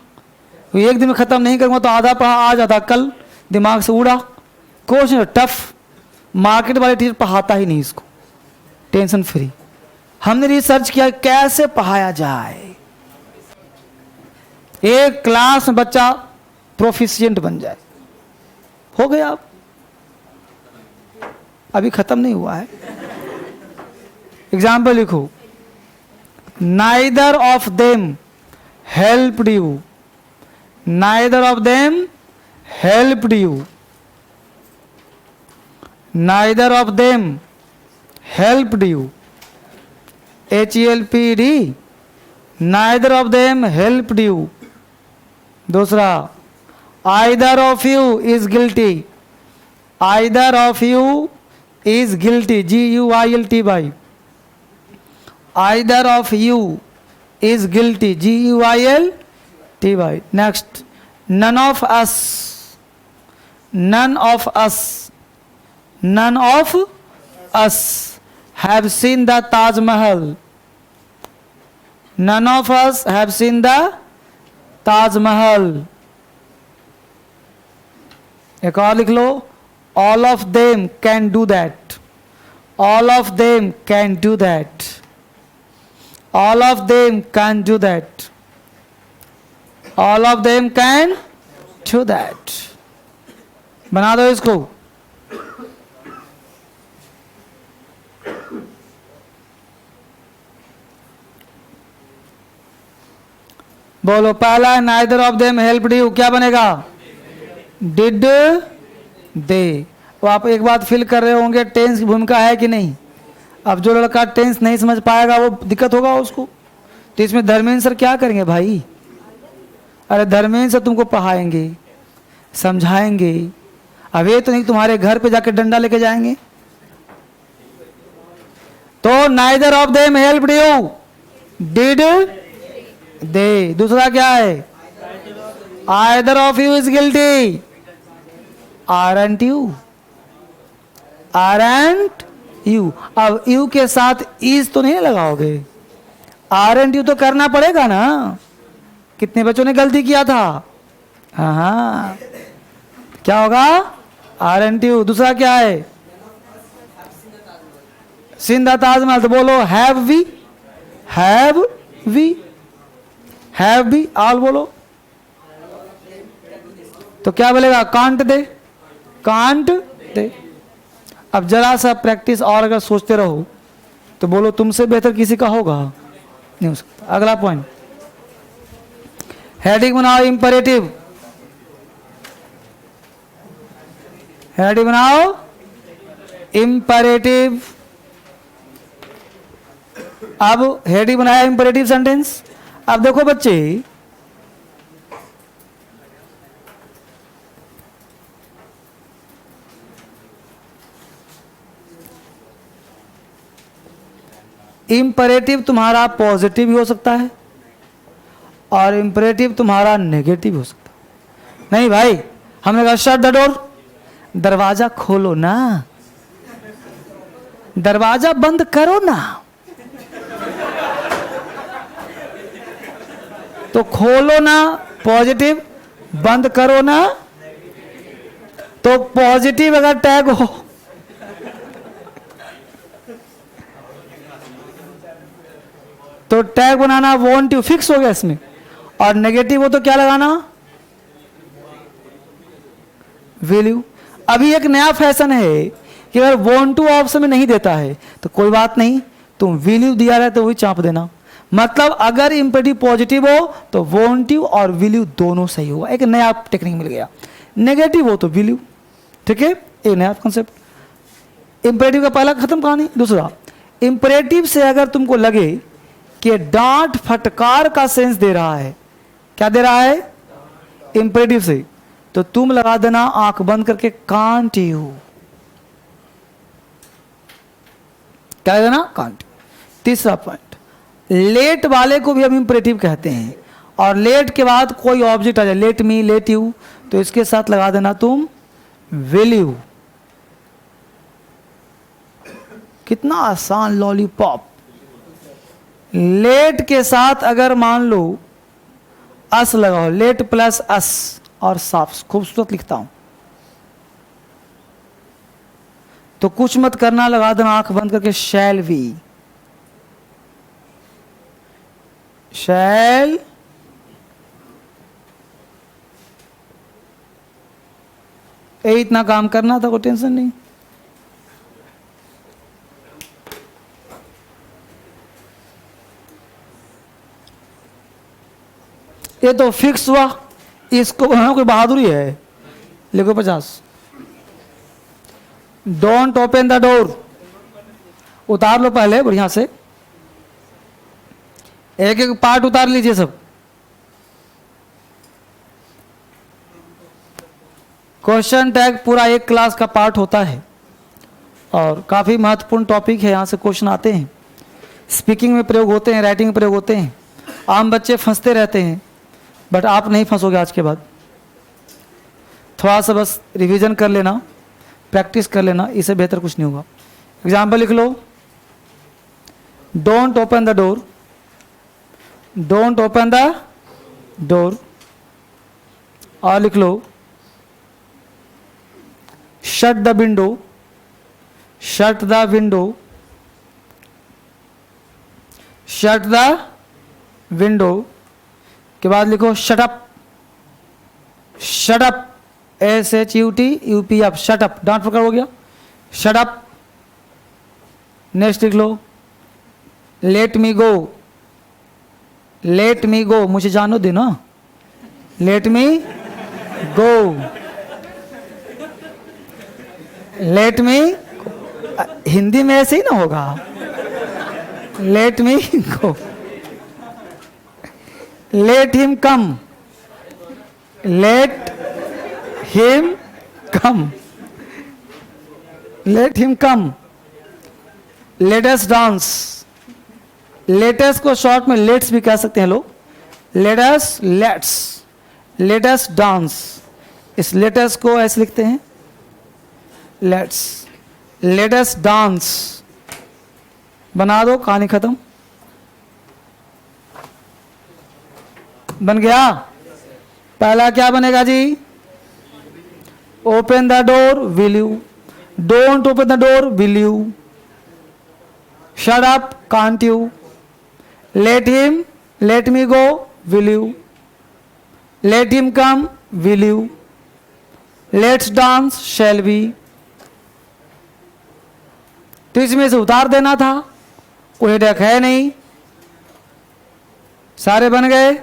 एक दिन में खत्म नहीं करूंगा तो आधा पढ़ा आ जाता, कल दिमाग से उड़ा। क्वेश्चन टफ, मार्केट वाले टीचर पढ़ाता ही नहीं इसको, टेंशन फ्री। हमने रिसर्च किया कैसे पढ़ाया जाए, एक क्लास में बच्चा प्रोफिशिएंट बन जाए। हो गया, अब अभी खत्म नहीं हुआ है। एग्जाम्पल लिखो, neither of them helped you, neither of them helped you, neither of them helped you, HELPD, neither of them helped you. दूसरा, either of you is guilty, either of you is guilty, GUILTY, either of you is guilty, GUILTY। Next, none of us, none of us, None of us have seen the Taj Mahal. None of us have seen the Taj Mahal. एक और लिख लो, all of them can do that. All of them can do that. All of them can do that. All of them can do that. बना दो इसको. बोलो पहला, neither of them helped you, क्या बनेगा? Did they. तो आप एक बात फील कर रहे होंगे, टेंस की भूमिका है कि नहीं? अब जो लड़का टेंस नहीं समझ पाएगा वो दिक्कत होगा उसको. तो इसमें धर्मेंद्र सर क्या करेंगे भाई? अरे धर्मेंद्र सर तुमको पढ़ाएंगे, समझाएंगे. अब ये तो नहीं तुम्हारे घर पे जाके डंडा लेके जाएंगे. तो neither of them helped you, did they. दूसरा क्या है? either of you is guilty, aren't you. aren't you. अब you के साथ is तो नहीं लगाओगे, aren't you तो करना पड़ेगा ना. कितने बच्चों ने गलती किया था? हाँ, क्या होगा? aren't you. दूसरा क्या है? seen the Taj Mahal. तो बोलो have we, have we, have we. all बोलो. तो क्या बोलेगा? Can't they, can't they. अब जरा सा प्रैक्टिस और अगर सोचते रहो तो बोलो तुमसे बेहतर किसी का होगा नहीं हो सकता. अगला पॉइंट, हेडिंग बनाओ इंपरेटिव. हेडिंग बनाओ इंपरेटिव. अब हेडिंग बनाया इंपरेटिव सेंटेंस. अब देखो बच्चे, इंपरेटिव तुम्हारा पॉजिटिव भी हो सकता है और इंपरेटिव तुम्हारा नेगेटिव हो सकता है. नहीं भाई, हमने कहा शट द डोर, दरवाजा खोलो ना, दरवाजा बंद करो ना. तो खोलो ना पॉजिटिव, बंद करो ना. तो पॉजिटिव अगर टैग हो तो tag banana want you, fix हो गया इसमें. और नेगेटिव हो तो क्या लगाना? Will you. अभी एक नया फैशन है कि अगर वॉन्ट टू ऑप्शन में नहीं देता है तो कोई बात नहीं, तुम विल यू दिया रहे तो वही चाप देना. मतलब अगर इंपरेटिव पॉजिटिव हो तो वॉन्ट यू और विल यू दोनों सही होगा. एक नया टेक्निक मिल गया. नेगेटिव हो तो विल यू. ठीक है, एक नया कॉन्सेप्ट. इंपरेटिव का पहला खत्म कहानी. दूसरा, इंपरेटिव से अगर तुमको लगे कि डांट फटकार का सेंस दे रहा है, क्या दे रहा है? इंपरेटिव से, तो तुम लगा देना आंख बंद करके कांट यू. क्या देना? कांट. तीसरा पॉइंट, लेट वाले को भी हम इंपरेटिव कहते हैं. और लेट के बाद कोई ऑब्जेक्ट आ जाए, लेट मी, लेट यू, तो इसके साथ लगा देना तुम विल यू. कितना आसान लॉलीपॉप. लेट के साथ अगर मान लो अस लगाओ, लेट प्लस अस, और साफ खूबसूरत लिखता हूं तो कुछ मत करना, लगा देना आंख बंद करके शैल वी. शैल इतना काम करना था, कोई टेंशन नहीं. ये तो फिक्स हुआ, इसको बनाना कोई बहादुरी है. लिखो 50. Don't open the door. उतार लो पहले बढ़िया से, एक एक पार्ट उतार लीजिए सब. क्वेश्चन टैग पूरा एक क्लास का पार्ट होता है और काफ़ी महत्वपूर्ण टॉपिक है. यहाँ से क्वेश्चन आते हैं, स्पीकिंग में प्रयोग होते हैं, राइटिंग में प्रयोग होते हैं. आम बच्चे फंसते रहते हैं, बट आप नहीं फंसोगे आज के बाद. थोड़ा सा बस रिवीजन कर लेना, प्रैक्टिस कर लेना, इससे बेहतर कुछ नहीं होगा। एग्जाम्पल लिख लो, don't open the door, don't open the door. और लिख लो, shut the window, shut the window, shut the window. के बाद लिखो shut up, shut up, SHUTUP, shut up, dot पकड़ हो गया, शट अप। नेक्स्ट लिख लो, late me go, let me गो, मुझे जानो दे ना, let me go, let me, Hindi में ऐसे ही ना होगा, let me go. Let him come, let him come, let him come. Let us dance, latest को शॉर्ट में लेट्स भी कह सकते हैं लोग, let us, let's, let us dance, इस लेटेस्ट को ऐसे लिखते हैं, लेट्स, लेट अस डांस। बना दो, कहानी खत्म, बन गया। पहला क्या बनेगा जी, open the door, will you, don't open the door, will you, shut up, can't you, let him, let me go, will you, let him come, will you, let's dance, shall we. तो इसमें से उतार देना था, कोई headache है नहीं, सारे बन गए।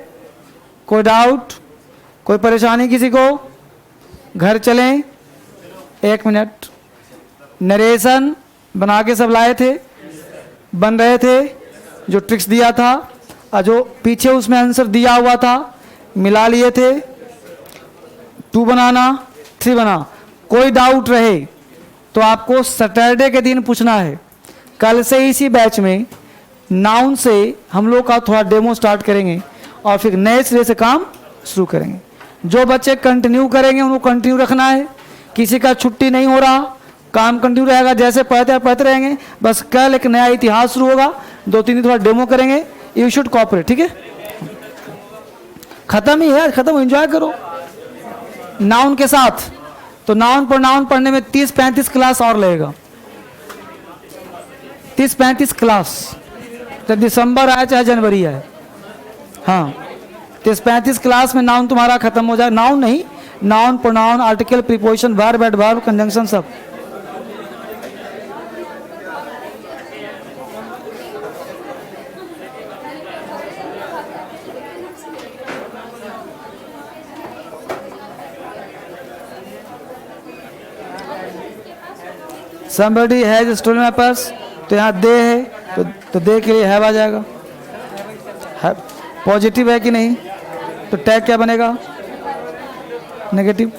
कोई डाउट, कोई परेशानी किसी को? घर चलें, 1 मिनट। नरेशन बना के सब लाए थे, बन रहे थे, जो ट्रिक्स दिया था और जो पीछे उसमें आंसर दिया हुआ था मिला लिए थे। 2 बनाना, 3 बना। कोई डाउट रहे तो आपको सैटरडे के दिन पूछना है। कल से इसी बैच में नाउन से हम लोग का थोड़ा डेमो स्टार्ट करेंगे और फिर नए सिरे से काम शुरू करेंगे। जो बच्चे कंटिन्यू करेंगे उनको कंटिन्यू रखना है, किसी का छुट्टी नहीं हो रहा, काम कंटिन्यू रहेगा, जैसे पढ़ते रहेंगे। बस कल एक नया इतिहास शुरू होगा, 2-3 दिन थोड़ा डेमो करेंगे। यू शुड कॉपरेट, ठीक है? खत्म ही है, खत्म, एंजॉय करो नाउन के साथ। तो नाउन पढ़ने में 30-35 क्लास और लगेगा, 30-35 क्लास, चाहे दिसंबर आए चाहे जनवरी आए। हाँ, 30-35 क्लास में नाउन तुम्हारा खत्म हो जाए। नाउन नहीं, noun, pronoun, article, preposition, verb, adverb, conjunction, सब। Somebody has stolen my purse, तो यहाँ दे है तो दे के लिए हैव आ जाएगा। पॉजिटिव है कि नहीं? तो टैग क्या बनेगा? नेगेटिव।